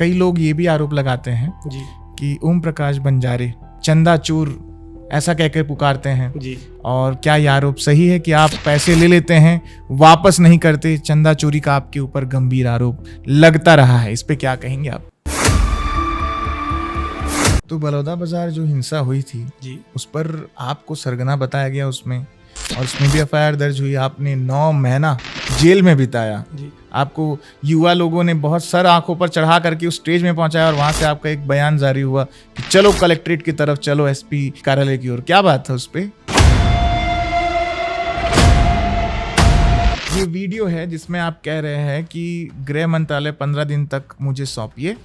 कई लोग ये भी आरोप लगाते हैं जी कि ओम प्रकाश बंजारे चंदा चोर ऐसा कहकर पुकारते हैं जी। और क्या ये आरोप सही है कि आप पैसे ले लेते हैं वापस नहीं करते? चंदा चोरी का आपके ऊपर गंभीर आरोप लगता रहा है, इस पे क्या कहेंगे आप? तो बलौदाबाजार जो हिंसा हुई थी जी उस पर आपको सरगना बताया गया उसमें, और उसमें भी एफआईआर दर्ज हुई। आपने 9 महीना जेल में बिताया। जी आपको युवा लोगों ने बहुत सर आंखों पर चढ़ा करके उस स्टेज में पहुंचाया और वहां से आपका एक बयान जारी हुआ कि चलो कलेक्ट्रेट की तरफ, चलो एसपी कार्यालय की ओर। क्या बात है उस पे? ये वीडियो है जिसमें आप कह रहे हैं कि गृह मंत्रालय 15 दिन तक मुझे सौंपिए,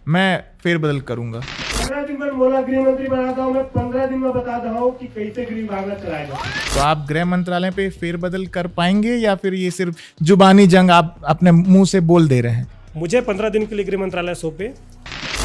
मैं फेरबदल करूंगा। 15 दिन में बोला गृह मंत्री बनाता हूँ, मैं 15 दिन में बता रहा हूँ कि कैसे गृह विभाग चलाएगा। तो आप गृह मंत्रालय पे फेरबदल कर पाएंगे या फिर ये सिर्फ जुबानी जंग आप अपने मुंह से बोल दे रहे हैं? मुझे 15 दिन के लिए गृह मंत्रालय सौंपे।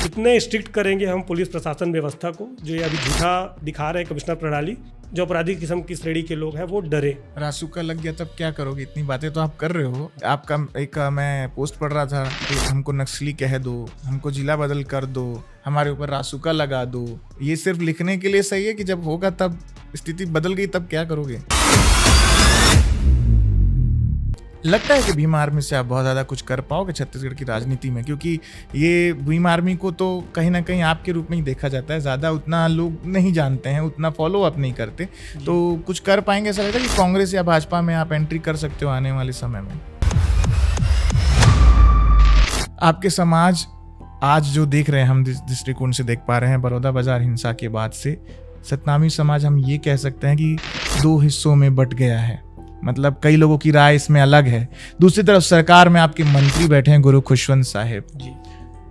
इतने स्ट्रिक्ट करेंगे हम पुलिस प्रशासन व्यवस्था को, जो ये अभी झूठा दिखा रहे हैं कमिश्नर प्रणाली, जो अपराधिक किस्म की श्रेणी के लोग हैं वो डरे। रासुका लग गया तब क्या करोगे? इतनी बातें तो आप कर रहे हो। आपका एक मैं पोस्ट पढ़ रहा था कि हमको नक्सली कह दो, हमको जिला बदल कर दो, हमारे ऊपर रासुका लगा दो। ये सिर्फ लिखने के लिए सही है कि जब होगा तब स्थिति बदल गई तब क्या करोगे? लगता है कि भीम आर्मी से आप बहुत ज़्यादा कुछ कर पाओगे छत्तीसगढ़ की राजनीति में, क्योंकि ये भीम आर्मी को तो कहीं ना कहीं आपके रूप में ही देखा जाता है, ज़्यादा उतना लोग नहीं जानते हैं, उतना फॉलो अप नहीं करते। तो कुछ कर पाएंगे? ऐसा लगता है कि कांग्रेस या भाजपा में आप एंट्री कर सकते हो आने वाले समय में? आपके समाज आज जो देख रहे हैं, हम जिस दृष्टिकोण से देख पा रहे हैं बलौदाबाजार हिंसा के बाद से, सतनामी समाज हम ये कह सकते हैं कि 2 हिस्सों में बट गया है। मतलब कई लोगों की राय इसमें अलग है। दूसरी तरफ सरकार में आपके मंत्री बैठे हैं गुरु खुशवंत साहिब जी।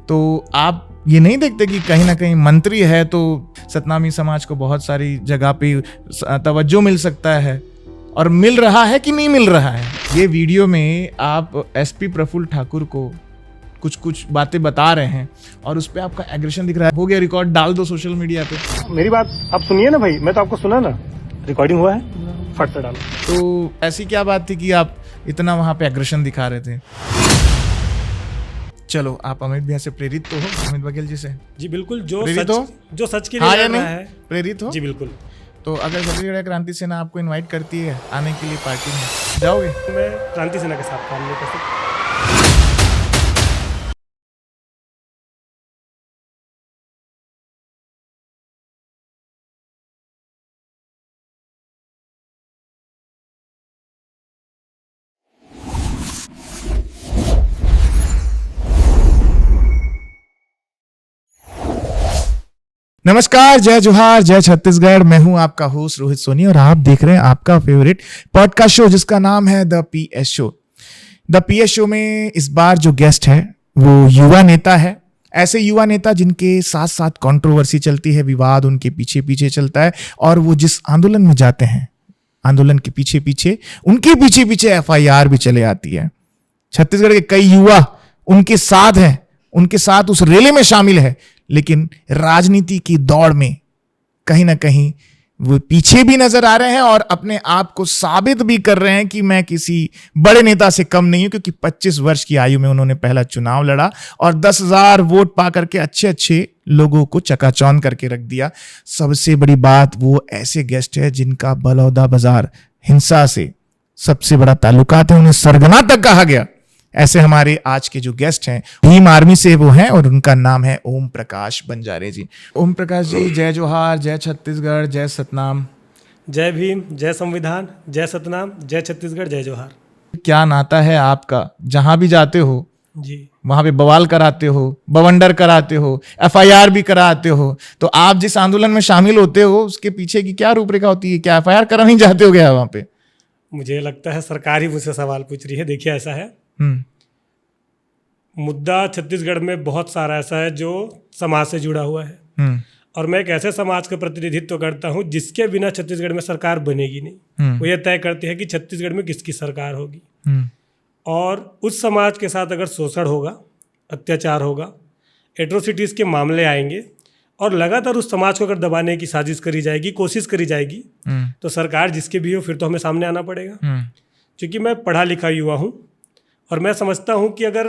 तो आप ये नहीं देखते कि कहीं ना कहीं मंत्री है तो सतनामी समाज को बहुत सारी जगह पे तवज्जो मिल सकता है, और मिल रहा है कि नहीं मिल रहा है? ये वीडियो में आप एसपी प्रफुल्ल ठाकुर को कुछ बातें बता रहे हैं और उस पर आपका एग्रेशन दिख रहा है। हो गया रिकॉर्ड, डाल दो सोशल मीडिया पे। मेरी बात आप सुनिए ना भाई, मैं तो आपको सुना ना, रिकॉर्डिंग हुआ है, फट से डालो। तो ऐसी क्या बात थी कि आप इतना वहां पे एग्रेशन दिखा रहे थे? चलो, आप अमित भैया से प्रेरित तो हो, अमित बघेल जी से? जी बिल्कुल, जो सच के लिए हाँ या लड़ रहा नहीं? है। प्रेरित हो? जी बिल्कुल। तो अगर छत्तीसगढ़ क्रांति सेना आपको इनवाइट करती है आने के लिए पार्टी में, जाओगे? मैं क्रांति सेना के साथ काम नहीं कर सकता। नमस्कार, जय जोहार, जय छत्तीसगढ़। मैं हूं आपका होस्ट रोहित सोनी और आप देख रहे हैं आपका फेवरेट पॉडकास्ट शो जिसका नाम है the PS show. The PS show में इस बार जो गेस्ट है वो युवा नेता है। ऐसे युवा नेता जिनके साथ साथ कंट्रोवर्सी चलती है, विवाद उनके पीछे पीछे चलता है, और वो जिस आंदोलन में जाते हैं, आंदोलन के पीछे पीछे उनके पीछे पीछे एफआईआर भी चले आती है। छत्तीसगढ़ के कई युवा उनके साथ हैं, उनके साथ उस रेले में शामिल है, लेकिन राजनीति की दौड़ में कहीं ना कहीं वो पीछे भी नजर आ रहे हैं और अपने आप को साबित भी कर रहे हैं कि मैं किसी बड़े नेता से कम नहीं हूं, क्योंकि 25 वर्ष की आयु में उन्होंने पहला चुनाव लड़ा और 10,000 वोट पा करके अच्छे अच्छे लोगों को चकाचौंध करके रख दिया। सबसे बड़ी बात, वो ऐसे गेस्ट है जिनका बलौदाबाजार हिंसा से सबसे बड़ा ताल्लुकात है, उन्हें सरगना तक कहा गया। ऐसे हमारे आज के जो गेस्ट हैं भीम आर्मी से वो हैं और उनका नाम है ओम प्रकाश बंजारे जी। ओम प्रकाश जी, जय जोहार, जय छत्तीसगढ़, जय सतनाम। जय भीम, जय संविधान, जय सतनाम, जय छत्तीसगढ़, जय जोहार। क्या नाता है आपका? जहां भी जाते हो जी वहां पे बवाल कराते हो, बवंडर कराते हो, एफआईआर भी कराते हो। तो आप जिस आंदोलन में शामिल होते हो उसके पीछे की क्या रूपरेखा होती है? क्या एफआईआर करा नहीं जाते हो गया वहां पे? मुझे लगता है सरकार ही मुझसे सवाल पूछ रही है। देखिए, ऐसा है, मुद्दा छत्तीसगढ़ में बहुत सारा ऐसा है जो समाज से जुड़ा हुआ है, और मैं एक ऐसे समाज का प्रतिनिधित्व करता हूं जिसके बिना छत्तीसगढ़ में सरकार बनेगी नहीं। वो ये तय करती है कि छत्तीसगढ़ में किसकी सरकार होगी, और उस समाज के साथ अगर शोषण होगा, अत्याचार होगा, एट्रोसिटीज़ के मामले आएंगे और लगातार उस समाज को अगर दबाने की साजिश करी जाएगी, कोशिश करी जाएगी, तो सरकार जिसके भी हो फिर तो हमें सामने आना पड़ेगा। क्योंकि मैं पढ़ा लिखा युवा हूँ और मैं समझता हूँ कि अगर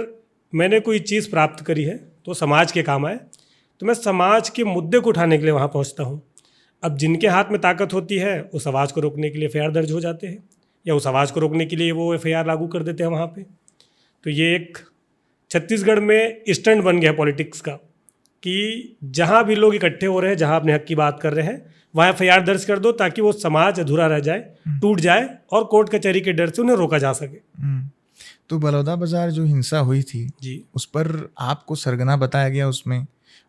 मैंने कोई चीज़ प्राप्त करी है तो समाज के काम आए, तो मैं समाज के मुद्दे को उठाने के लिए वहाँ पहुँचता हूँ। अब जिनके हाथ में ताकत होती है उस आवाज़ को रोकने के लिए एफआईआर दर्ज हो जाते हैं, या उस आवाज़ को रोकने के लिए वो एफआईआर लागू कर देते हैं वहाँ पे। तो ये एक छत्तीसगढ़ में स्टंट बन गया पॉलिटिक्स का कि जहाँ भी लोग इकट्ठे हो रहे हैं, जहाँ अपने हक की बात कर रहे हैं, वहाँ एफआईआर दर्ज कर दो ताकि वो समाज अधूरा रह जाए, टूट जाए और कोर्ट कचहरी के डर से उन्हें रोका जा सके। तो बलौदाबाजार जो हिंसा हुई थी जी, उस पर आपको सरगना बताया गया उसमें,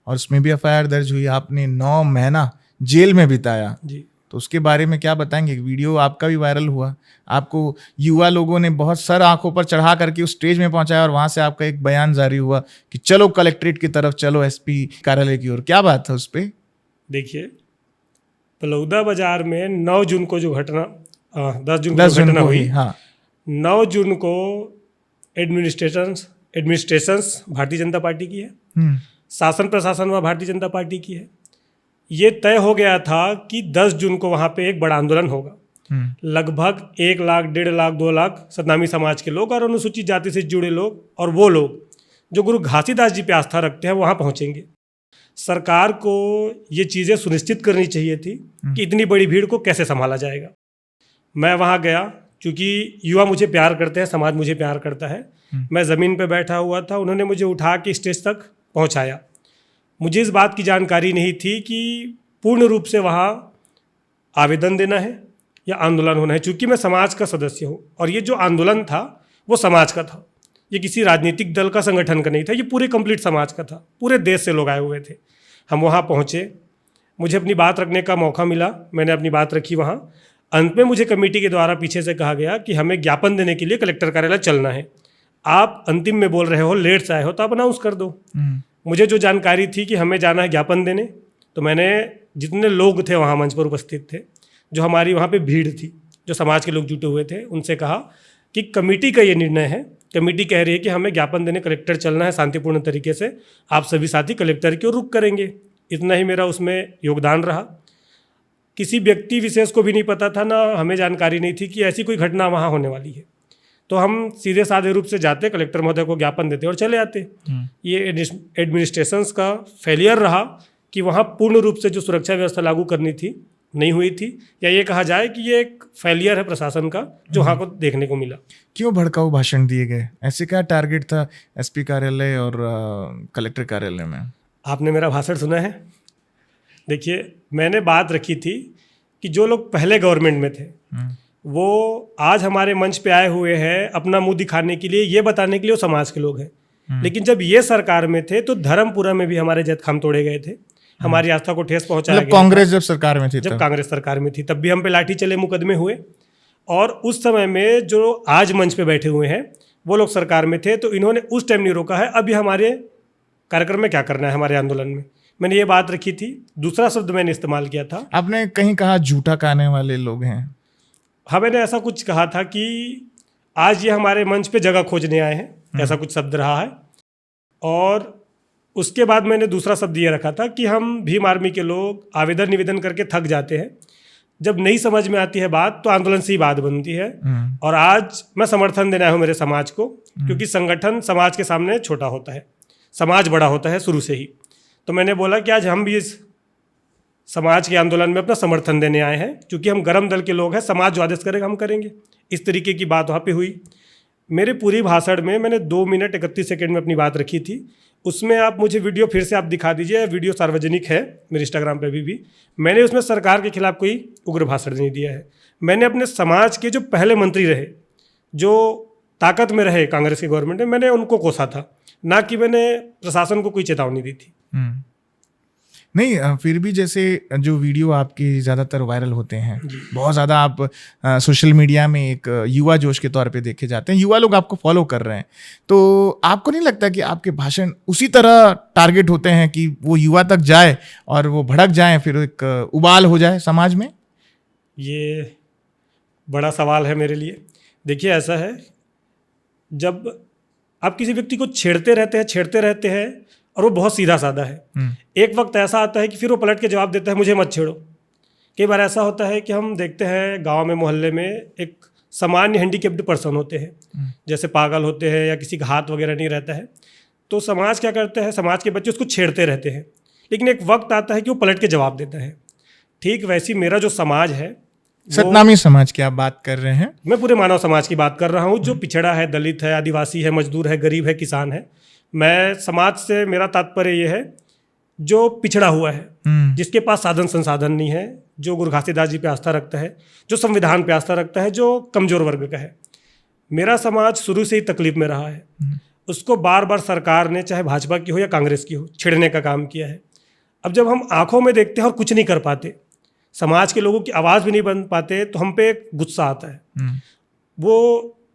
और उसमें भी एफआईआर दर्ज हुई, आपने 9 महीना जेल में बिताया। जी। तो उसके बारे में क्या बताएंगे? वीडियो आपका भी वायरल हुआ, आपको युवा लोगों ने बहुत सर आंखों पर चढ़ा करके उस स्टेज में पहुंचाया, और वहां से आपका एक बयान जारी हुआ कि चलो कलेक्ट्रेट की तरफ, चलो एसपी कार्यालय की ओर। क्या बात था उस पर? देखिए, बलौदाबाजार में 9 जून को जो घटना 10 जून 10 को घटना को हुई, ही, हाँ, 9 जून को एडमिनिस्ट्रेशंस भारतीय जनता पार्टी की है, शासन प्रशासन व भारतीय जनता पार्टी की है। ये तय हो गया था कि 10 जून को वहाँ पे एक बड़ा आंदोलन होगा। लगभग 1 लाख, 1.5 लाख, 2 लाख सतनामी समाज के लोग और अनुसूचित जाति से जुड़े लोग और वो लोग जो गुरु घासीदास जी पे आस्था रखते हैं वहाँ पहुँचेंगे। सरकार को ये चीज़ें सुनिश्चित करनी चाहिए थी कि इतनी बड़ी भीड़ को कैसे संभाला जाएगा। मैं वहाँ गया, क्योंकि युवा मुझे प्यार करते हैं, समाज मुझे प्यार करता है। मैं ज़मीन पे बैठा हुआ था, उन्होंने मुझे उठा के स्टेज तक पहुँचाया। मुझे इस बात की जानकारी नहीं थी कि पूर्ण रूप से वहाँ आवेदन देना है या आंदोलन होना है, क्योंकि मैं समाज का सदस्य हूँ और ये जो आंदोलन था वो समाज का था, ये किसी राजनीतिक दल का, संगठन का नहीं था, ये पूरे कंप्लीट समाज का था। पूरे देश से लोग आए हुए थे। हम वहाँ पहुँचे, मुझे अपनी बात रखने का मौका मिला, मैंने अपनी बात रखी वहाँ। अंत में मुझे कमेटी के द्वारा पीछे से कहा गया कि हमें ज्ञापन देने के लिए कलेक्टर कार्यालय चलना है, आप अंतिम में बोल रहे हो, लेट से आए हो तो आप अनाउंस कर दो। मुझे जो जानकारी थी कि हमें जाना है ज्ञापन देने, तो मैंने जितने लोग थे वहाँ मंच पर उपस्थित थे, जो हमारी वहाँ पे भीड़ थी, जो समाज के लोग जुटे हुए थे, उनसे कहा कि कमेटी का ये निर्णय है, कमेटी कह रही है कि हमें ज्ञापन देने कलेक्टर चलना है शांतिपूर्ण तरीके से, आप सभी साथी कलेक्टर की ओर रुख करेंगे। इतना ही मेरा उसमें योगदान रहा। किसी व्यक्ति विशेष को भी नहीं पता था, ना हमें जानकारी नहीं थी कि ऐसी कोई घटना वहाँ होने वाली है। तो हम सीधे साधे रूप से जाते, कलेक्टर महोदय को ज्ञापन देते और चले आते। ये एडमिनिस्ट्रेशंस का फेलियर रहा कि वहाँ पूर्ण रूप से जो सुरक्षा व्यवस्था लागू करनी थी नहीं हुई थी, या ये कहा जाए कि ये एक फेलियर है प्रशासन का जो वहाँ को देखने को मिला। क्यों भड़काऊ भाषण दिए गए? ऐसे क्या टारगेट था एसपी कार्यालय और कलेक्टर कार्यालय में? आपने मेरा भाषण सुना है? देखिए, मैंने बात रखी थी कि जो लोग पहले गवर्नमेंट में थे वो आज हमारे मंच पे आए हुए हैं अपना मुंह दिखाने के लिए, ये बताने के लिए वो समाज के लोग हैं। लेकिन जब ये सरकार में थे तो धर्मपुरा में भी हमारे जद खाम तोड़े गए थे, हमारी आस्था को ठेस पहुंचाया गया। कांग्रेस जब सरकार में थी, जब कांग्रेस सरकार में थी तब भी हम पे लाठी चले, मुकदमे हुए। और उस समय में जो आज मंच पे बैठे हुए हैं वो लोग सरकार में थे, तो इन्होंने उस टाइम नहीं रोका है। अभी हमारे कार्यक्रम में क्या करना है, हमारे आंदोलन में, मैंने ये बात रखी थी। दूसरा शब्द मैंने इस्तेमाल किया था, आपने कहीं कहा झूठा कहने वाले लोग हैं। हाँ, मैंने ऐसा कुछ कहा था कि आज ये हमारे मंच पे जगह खोजने आए हैं, ऐसा कुछ शब्द रहा है। और उसके बाद मैंने दूसरा शब्द ये रखा था कि हम भीम आर्मी के लोग आवेदन निवेदन करके थक जाते हैं, जब नहीं समझ में आती है बात तो आंदोलन से ही बात बनती है। और आज मैं समर्थन देना हूँ मेरे समाज को, क्योंकि संगठन समाज के सामने छोटा होता है, समाज बड़ा होता है शुरू से ही। तो मैंने बोला कि आज हम भी इस समाज के आंदोलन में अपना समर्थन देने आए हैं, क्योंकि हम गरम दल के लोग हैं, समाज जो आदेश करेगा हम करेंगे। इस तरीके की बात वहाँ पे हुई। मेरे पूरी भाषण में मैंने 2 मिनट 31 सेकंड में अपनी बात रखी थी। उसमें आप मुझे वीडियो फिर से आप दिखा दीजिए, वीडियो सार्वजनिक है मेरे इंस्टाग्राम पे भी। मैंने उसमें सरकार के खिलाफ कोई उग्र भाषण नहीं दिया है। मैंने अपने समाज के जो पहले मंत्री रहे, जो ताकत में रहे कांग्रेस की गवर्नमेंट में, मैंने उनको कोसा था, ना कि मैंने प्रशासन को कोई चेतावनी दी थी। नहीं, फिर भी जैसे जो वीडियो आपके ज़्यादातर वायरल होते हैं, बहुत ज़्यादा आप सोशल मीडिया में एक युवा जोश के तौर पे देखे जाते हैं, युवा लोग आपको फॉलो कर रहे हैं, तो आपको नहीं लगता कि आपके भाषण उसी तरह टारगेट होते हैं कि वो युवा तक जाए और वो भड़क जाए, फिर एक उबाल हो जाए समाज में? ये बड़ा सवाल है मेरे लिए। देखिए, ऐसा है, जब आप किसी व्यक्ति को छेड़ते रहते हैं और वो बहुत सीधा साधा है, एक वक्त ऐसा आता है कि फिर वो पलट के जवाब देता है, मुझे मत छेड़ो। कई बार ऐसा होता है कि हम देखते हैं गांव में, मोहल्ले में एक सामान्य हैंडीकेप्ड पर्सन होते हैं, जैसे पागल होते हैं या किसी का हाथ वगैरह नहीं रहता है, तो समाज क्या करता है, समाज के बच्चे उसको छेड़ते रहते हैं, लेकिन एक वक्त आता है कि वो पलट के जवाब देता है। ठीक वैसी मेरा जो समाज है, सतनामी समाज की आप बात कर रहे हैं? मैं पूरे मानव समाज की बात कर रहा हूँ, जो पिछड़ा है, दलित है, आदिवासी है, मजदूर है, गरीब है, किसान है। मैं समाज से मेरा तात्पर्य ये है जो पिछड़ा हुआ है, जिसके पास साधन संसाधन नहीं है, जो गुरु घासीदास जी पे आस्था रखता है, जो संविधान पे आस्था रखता है, जो कमजोर वर्ग का है। मेरा समाज शुरू से ही तकलीफ में रहा है। उसको बार बार सरकार ने, चाहे भाजपा की हो या कांग्रेस की हो, छेड़ने का काम किया है। अब जब हम आंखों में देखते हैं और कुछ नहीं कर पाते, समाज के लोगों की आवाज़ भी नहीं बन पाते, तो हम पे एक गुस्सा आता है। वो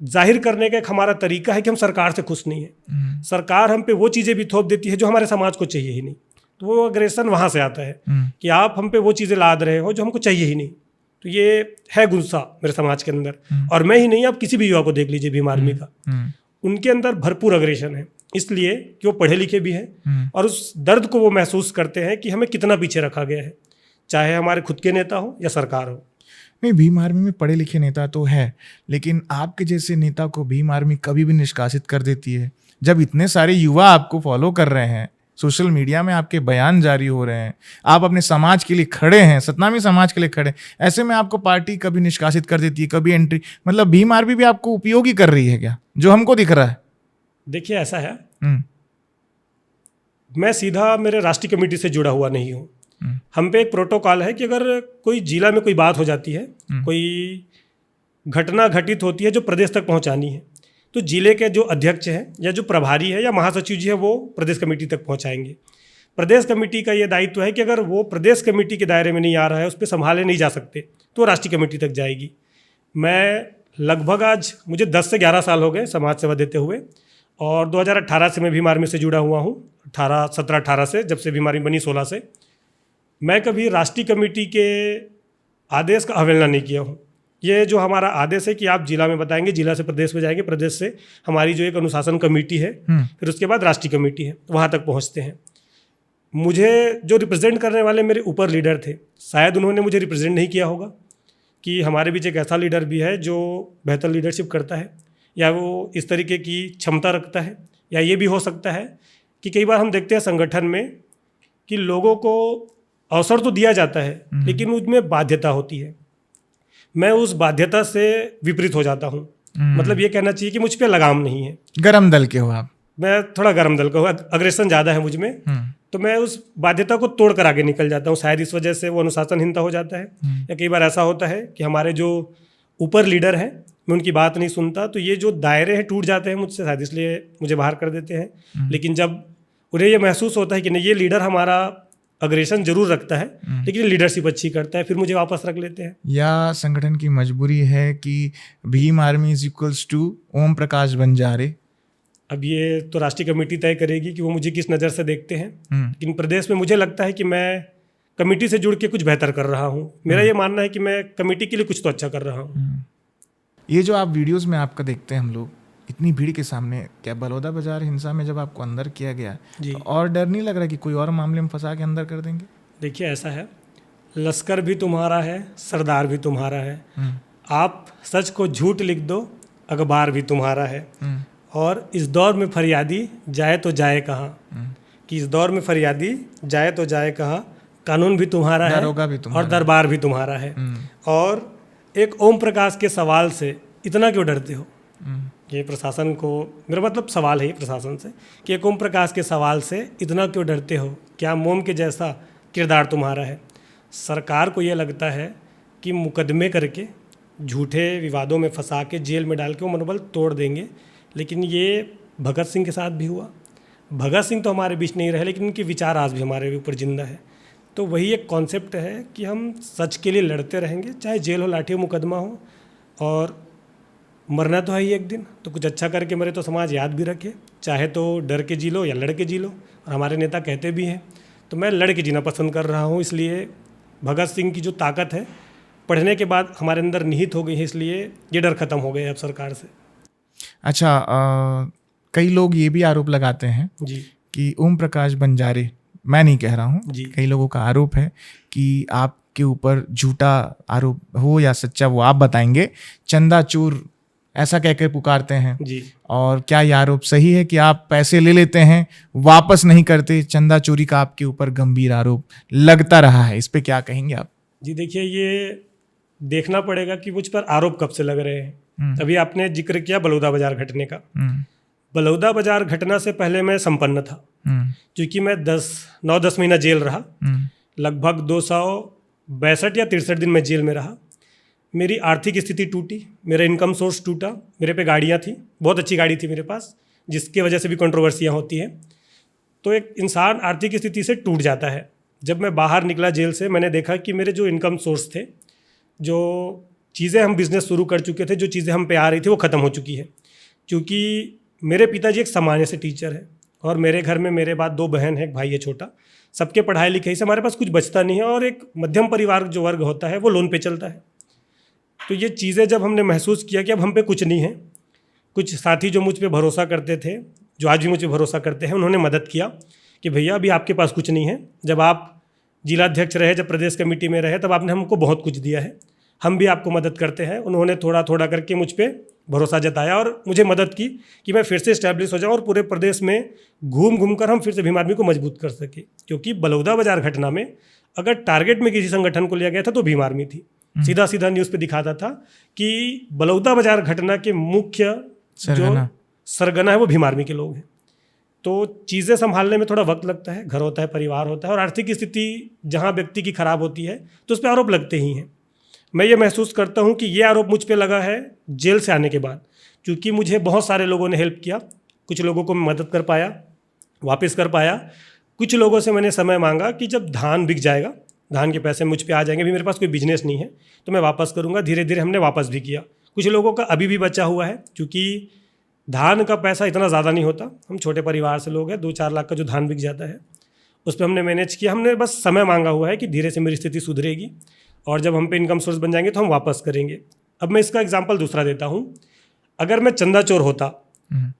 जाहिर करने का एक हमारा तरीका है कि हम सरकार से खुश नहीं है। सरकार हम पे वो चीज़ें भी थोप देती है जो हमारे समाज को चाहिए ही नहीं। तो वो अग्रेशन वहाँ से आता है कि आप हम पे वो चीज़ें लाद रहे हो जो हमको चाहिए ही नहीं। तो ये है गुस्सा मेरे समाज के अंदर। और मैं ही नहीं, आप किसी भी युवा को देख लीजिए भीम आर्मी का, उनके अंदर भरपूर अग्रेशन है, इसलिए कि वो पढ़े लिखे भी हैं और उस दर्द को वो महसूस करते हैं कि हमें कितना पीछे रखा गया है, चाहे हमारे खुद के नेता हो या सरकार हो। नहीं, भीम आर्मी में पढ़े लिखे नेता तो है, लेकिन आपके जैसे नेता को भीम आर्मी कभी भी निष्कासित कर देती है। जब इतने सारे युवा आपको फॉलो कर रहे हैं, सोशल मीडिया में आपके बयान जारी हो रहे हैं, आप अपने समाज के लिए खड़े हैं, सतनामी समाज के लिए खड़े हैं, ऐसे में आपको पार्टी कभी निष्कासित कर देती है, कभी एंट्री, मतलब भीम आर्मी भी आपको उपयोगी कर रही है क्या, जो हमको दिख रहा है? देखिए ऐसा है, मैं सीधा मेरे राष्ट्रीय कमेटी से जुड़ा हुआ नहीं हूँ। हम पे एक प्रोटोकॉल है कि अगर कोई जिला में कोई बात हो जाती है, कोई घटना घटित होती है जो प्रदेश तक पहुंचानी है, तो जिले के जो अध्यक्ष हैं या जो प्रभारी है या महासचिव जी है, वो प्रदेश कमेटी तक पहुंचाएंगे। प्रदेश कमेटी का ये दायित्व है कि अगर वो प्रदेश कमेटी के दायरे में नहीं आ रहा है, उस पर संभाले नहीं जा सकते, तो राष्ट्रीय कमेटी तक जाएगी। मैं लगभग आज मुझे 10 से 11 साल हो गए समाज सेवा देते हुए, और 2018 से मैं भीम आर्मी से जुड़ा हुआ हूँ। 17-18 से, जब से भीम आर्मी बनी 16 से, मैं कभी राष्ट्रीय कमेटी के आदेश का अवहेलना नहीं किया हूँ। ये जो हमारा आदेश है कि आप जिला में बताएंगे, जिला से प्रदेश में जाएंगे, प्रदेश से हमारी जो एक अनुशासन कमेटी है, फिर उसके बाद राष्ट्रीय कमेटी है, वहाँ तक पहुँचते हैं। मुझे जो रिप्रेजेंट करने वाले मेरे ऊपर लीडर थे, शायद उन्होंने मुझे रिप्रेजेंट नहीं किया होगा कि हमारे बीच एक ऐसा लीडर भी है जो बेहतर लीडरशिप करता है, या वो इस तरीके की क्षमता रखता है। या ये भी हो सकता है कि कई बार हम देखते हैं संगठन में कि लोगों को अवसर तो दिया जाता है, लेकिन उसमें बाध्यता होती है। मैं उस बाध्यता से विपरीत हो जाता हूँ। मतलब ये कहना चाहिए कि मुझ पे लगाम नहीं है। गरम दल के हो आप? मैं थोड़ा गरम दल का हूँ, अग्रेशन ज़्यादा है मुझ में, तो मैं उस बाध्यता को तोड़ कर आगे निकल जाता हूँ। शायद इस वजह से वो अनुशासनहीनता हो जाता है, या कई बार ऐसा होता है कि हमारे जो ऊपर लीडर हैं, मैं उनकी बात नहीं सुनता, तो ये जो दायरे हैं टूट जाते हैं मुझसे, शायद इसलिए मुझे बाहर कर देते हैं। लेकिन जब उन्हें ये महसूस होता है कि नहीं, ये लीडर हमारा अग्रेशन जरूर रखता है, लेकिन लीडरशिप अच्छी करता है, फिर मुझे वापस रख लेते हैं। या संगठन की मजबूरी है कि Bhim Army is equals to Om Prakash Banjare? अब ये तो राष्ट्रीय कमेटी तय करेगी कि वो मुझे किस नज़र से देखते हैं, लेकिन प्रदेश में मुझे लगता है कि मैं कमेटी से जुड़ के कुछ बेहतर कर रहा हूँ। मेरा ये मानना है कि मैं कमेटी के लिए कुछ तो अच्छा कर रहा हूँ। ये जो आप वीडियोस में आपका देखते हैं हम लोग, इतनी भीड़ के सामने, क्या बलौदा बाजार हिंसा में जब आपको अंदर किया गया तो और डर नहीं लग रहा कि कोई और मामले में फंसा के अंदर कर देंगे? देखिए ऐसा है, लश्कर भी तुम्हारा है, सरदार भी तुम्हारा है। आप सच को झूठ लिख दो, अखबार भी तुम्हारा है। और इस दौर में फरियादी जाए तो जाए कहाँ, कि इस दौर में फरियादी जाए तो जाए कहाँ, कानून भी तुम्हारा है और दरबार भी तुम्हारा है। और एक ओम प्रकाश के सवाल से इतना क्यों डरते हो? ये प्रशासन को, मेरा मतलब सवाल है ये प्रशासन से, कि एक ओम प्रकाश के सवाल से इतना क्यों डरते हो? क्या मोम के जैसा किरदार तुम्हारा है? सरकार को ये लगता है कि मुकदमे करके, झूठे विवादों में फंसा के, जेल में डाल के वो मनोबल तोड़ देंगे। लेकिन ये भगत सिंह के साथ भी हुआ। भगत सिंह तो हमारे बीच नहीं रहे, लेकिन उनके विचार आज भी हमारे ऊपर जिंदा है। तो वही एक कॉन्सेप्ट है कि हम सच के लिए लड़ते रहेंगे, चाहे जेल हो, लाठी हो, मुकदमा हो, और मरना तो है ही एक दिन। तो कुछ अच्छा करके मरे तो समाज याद भी रखे, चाहे तो डर के जी लो या लड़ के जी लो। और हमारे नेता कहते भी हैं, तो मैं लड़ के जीना पसंद कर रहा हूँ। इसलिए भगत सिंह की जो ताकत है पढ़ने के बाद हमारे अंदर निहित हो गई है, इसलिए ये डर खत्म हो गया अब सरकार से। अच्छा, कई लोग ये भी आरोप लगाते हैं जी कि ओम प्रकाश बंजारे, मैं नहीं कह रहा हूँ, कई लोगों का आरोप है कि आपके ऊपर झूठा आरोप हो या सच्चा वो आप बताएंगे, चंदा चोर ऐसा कहकर पुकारते हैं। जी। और क्या ये आरोप सही है कि आप पैसे ले लेते हैं, वापस नहीं करते? चंदा चोरी का आपके ऊपर गंभीर आरोप लगता रहा है, इस पे क्या कहेंगे आप? जी देखिए, ये देखना पड़ेगा कि मुझ पर आरोप कब से लग रहे हैं। अभी आपने जिक्र किया बलौदा बाजार घटने का। बलौदा बाजार घटना से पहले मैं संपन्न था, क्योंकि मैं 9-10 महीना जेल रहा। लगभग 262 या 63 दिन मैं जेल में रहा। मेरी आर्थिक स्थिति टूटी, मेरा इनकम सोर्स टूटा, मेरे पे गाड़ियाँ थी, बहुत अच्छी गाड़ी थी मेरे पास, जिसकी वजह से भी कंट्रोवर्सियाँ होती हैं। तो एक इंसान आर्थिक स्थिति से टूट जाता है। जब मैं बाहर निकला जेल से, मैंने देखा कि मेरे जो इनकम सोर्स थे, जो चीज़ें हम बिज़नेस शुरू कर चुके थे, जो चीज़ें हम पे आ रही थी, वो ख़त्म हो चुकी है। क्योंकि मेरे पिताजी एक सामान्य से टीचर है और मेरे घर में मेरे बाद 2 बहन है, एक भाई है छोटा। सबके पढ़ाई लिखाई से हमारे पास कुछ बचता नहीं है और एक मध्यम परिवार जो वर्ग होता है वो लोन पे चलता है। तो ये चीज़ें जब हमने महसूस किया कि अब हम पे कुछ नहीं है, कुछ साथी जो मुझ पे भरोसा करते थे, जो आज भी मुझ पे भरोसा करते हैं, उन्होंने मदद किया कि भैया अभी आपके पास कुछ नहीं है। जब आप जिलाध्यक्ष रहे, जब प्रदेश कमेटी में रहे, तब आपने हमको बहुत कुछ दिया है, हम भी आपको मदद करते हैं। उन्होंने थोड़ा थोड़ा करके मुझ पे भरोसा जताया और मुझे मदद की कि मैं फिर से इस्टेब्लिश हो जाऊँ और पूरे प्रदेश में घूम घूम कर हम फिर से भीम आर्मी को मजबूत कर सके। क्योंकि बलौदा बाजार घटना में अगर टारगेट में किसी संगठन को लिया गया था तो भीम आर्मी थी। सीधा सीधा न्यूज़ पे दिखाता था कि बलौदा बाजार घटना के मुख्य जो सरगना है वो भीम आर्मी के लोग हैं। तो चीज़ें संभालने में थोड़ा वक्त लगता है, घर होता है, परिवार होता है और आर्थिक स्थिति जहाँ व्यक्ति की खराब होती है तो उस पर आरोप लगते ही हैं। मैं ये महसूस करता हूँ कि ये आरोप मुझ पे लगा है जेल से आने के बाद, क्योंकि मुझे बहुत सारे लोगों ने हेल्प किया। कुछ लोगों को मैं मदद कर पाया, वापस कर पाया। कुछ लोगों से मैंने समय मांगा कि जब धान बिक जाएगा, धान के पैसे मुझ पे आ जाएंगे, अभी मेरे पास कोई बिजनेस नहीं है तो मैं वापस करूँगा। धीरे धीरे हमने वापस भी किया। कुछ लोगों का अभी भी बचा हुआ है, क्योंकि धान का पैसा इतना ज़्यादा नहीं होता। हम छोटे परिवार से लोग हैं, 2-4 लाख का जो धान बिक जाता है उस पर हमने मैनेज किया। हमने बस समय मांगा हुआ है कि धीरे से मेरी स्थिति सुधरेगी और जब हम पे इनकम सोर्स बन जाएंगे तो हम वापस करेंगे। अब मैं इसका एग्जांपल दूसरा देता हूँ। अगर मैं चंदा चोर होता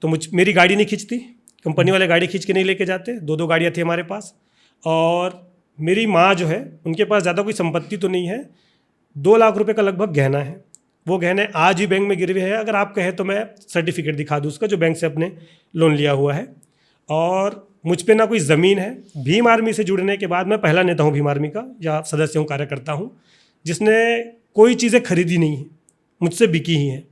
तो मेरी गाड़ी नहीं खींचती, कंपनी वाले गाड़ी खींच के नहीं लेके जाते। 2-2 गाड़ियाँ थी हमारे पास और मेरी माँ जो है उनके पास ज़्यादा कोई संपत्ति तो नहीं है, 2 लाख रुपए का लगभग गहना है। वो गहने आज भी बैंक में गिरवे है। अगर आप कहें तो मैं सर्टिफिकेट दिखा दूँ उसका, जो बैंक से अपने लोन लिया हुआ है। और मुझ पे ना कोई ज़मीन है। भीम आर्मी से जुड़ने के बाद मैं पहला नेता हूँ भीम आर्मी का या सदस्य हूँ, कार्यकर्ता हूँ, जिसने कोई चीज़ें खरीदी नहीं है, मुझसे बिकी ही हैं।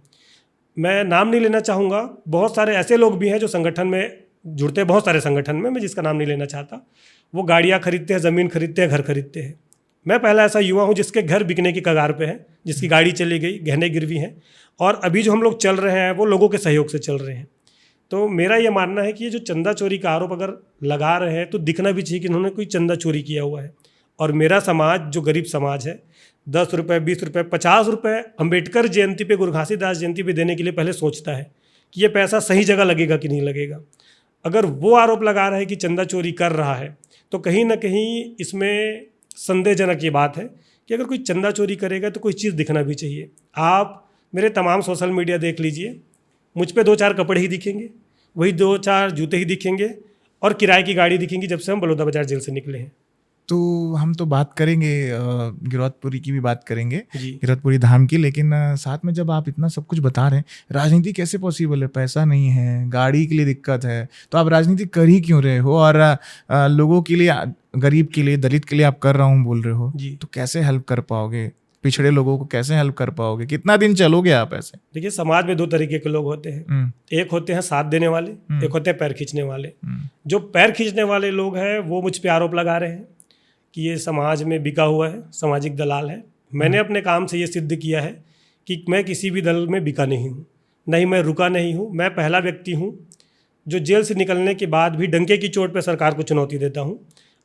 मैं नाम नहीं लेना चाहूँगा, बहुत सारे ऐसे लोग भी हैं जो संगठन में जुड़ते हैं, बहुत सारे संगठन में, मैं जिसका नाम नहीं लेना चाहता। वो गाड़ियाँ खरीदते हैं, ज़मीन खरीदते हैं, घर खरीदते हैं। मैं पहला ऐसा युवा हूँ जिसके घर बिकने की कगार पे है, जिसकी गाड़ी चली गई, गहने गिरवी हैं और अभी जो हम लोग चल रहे हैं वो लोगों के सहयोग से चल रहे हैं। तो मेरा ये मानना है कि ये जो चंदा चोरी का आरोप अगर लगा रहे हैं तो दिखना भी चाहिए कि उन्होंने कोई चंदा चोरी किया हुआ है। और मेरा समाज जो गरीब समाज है, 10 रुपये, 20 रुपये, 50 रुपये अम्बेडकर जयंती पे, गुरु घासीदास जयंती पे देने के लिए पहले सोचता है कि ये पैसा सही जगह लगेगा कि नहीं लगेगा। अगर वो आरोप लगा रहा है कि चंदा चोरी कर रहा है तो कहीं ना कहीं इसमें संदेहजनक ये बात है कि अगर कोई चंदा चोरी करेगा तो कोई चीज़ दिखना भी चाहिए। आप मेरे तमाम सोशल मीडिया देख लीजिए, मुझ पे 2-4 कपड़े ही दिखेंगे, वही 2-4 जूते ही दिखेंगे और किराए की गाड़ी दिखेंगी जब से हम बलौदा बाजार जेल से निकले हैं। तो हम तो बात करेंगे गिरौदपुरी की भी बात करेंगे, जी। गिरौदपुरी धाम की, लेकिन साथ में जब आप इतना सब कुछ बता रहे हैं, राजनीति कैसे पॉसिबल है? पैसा नहीं है, गाड़ी के लिए दिक्कत है, तो आप राजनीति कर ही क्यों रहे हो? और लोगों के लिए, गरीब के लिए, दलित के लिए आप कर रहा हूँ बोल रहे हो, जी। तो कैसे हेल्प कर पाओगे? पिछड़े लोगों को कैसे हेल्प कर पाओगे? कितना दिन चलोगे आप ऐसे? देखिए, समाज में 2 तरीके के लोग होते हैं। एक होते हैं साथ देने वाले, एक होते हैं पैर खींचने वाले। जो पैर खींचने वाले लोग हैं वो मुझ पे आरोप लगा रहे हैं कि ये समाज में बिका हुआ है, सामाजिक दलाल है। मैंने अपने काम से ये सिद्ध किया है कि मैं किसी भी दल में बिका नहीं हूँ, नहीं मैं रुका नहीं हूँ। मैं पहला व्यक्ति हूँ जो जेल से निकलने के बाद भी डंके की चोट पर सरकार को चुनौती देता हूँ।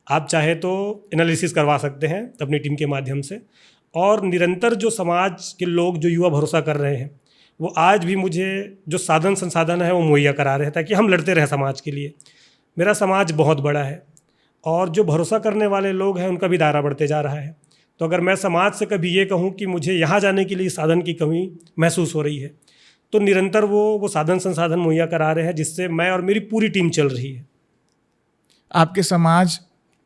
आप चाहे तो एनालिसिस करवा सकते हैं अपनी टीम के माध्यम से। और निरंतर जो समाज के लोग, जो युवा भरोसा कर रहे हैं, वो आज भी मुझे जो साधन संसाधन है वो मुहैया करा रहे हैं ताकि हम लड़ते रहें समाज के लिए। मेरा समाज बहुत बड़ा है और जो भरोसा करने वाले लोग हैं उनका भी दायरा बढ़ते जा रहा है। तो अगर मैं समाज से कभी ये कहूँ कि मुझे यहाँ जाने के लिए साधन की कमी महसूस हो रही है, तो निरंतर वो साधन संसाधन मुहैया करा रहे हैं, जिससे मैं और मेरी पूरी टीम चल रही है। आपके समाज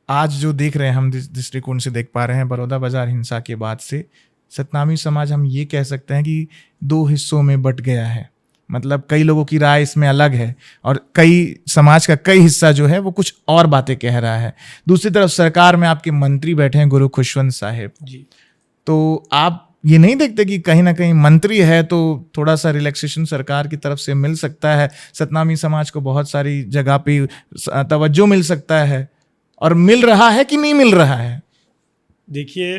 आज जो देख रहे हैं, हम जिस दृष्टिकोण से देख पा रहे हैं, बलौदा बाजार हिंसा के बाद से सतनामी समाज हम ये कह सकते हैं कि दो हिस्सों में बट गया है। मतलब कई लोगों की राय इसमें अलग है और कई समाज का कई हिस्सा जो है वो कुछ और बातें कह रहा है। दूसरी तरफ सरकार में आपके मंत्री बैठे हैं गुरु खुशवंत साहिब जी। तो आप ये नहीं देखते कि कहीं ना कहीं मंत्री है तो थोड़ा सा रिलैक्सेशन सरकार की तरफ से मिल सकता है, सतनामी समाज को बहुत सारी जगह पे तवज्जो मिल सकता है, और मिल रहा है कि नहीं मिल रहा है? देखिए,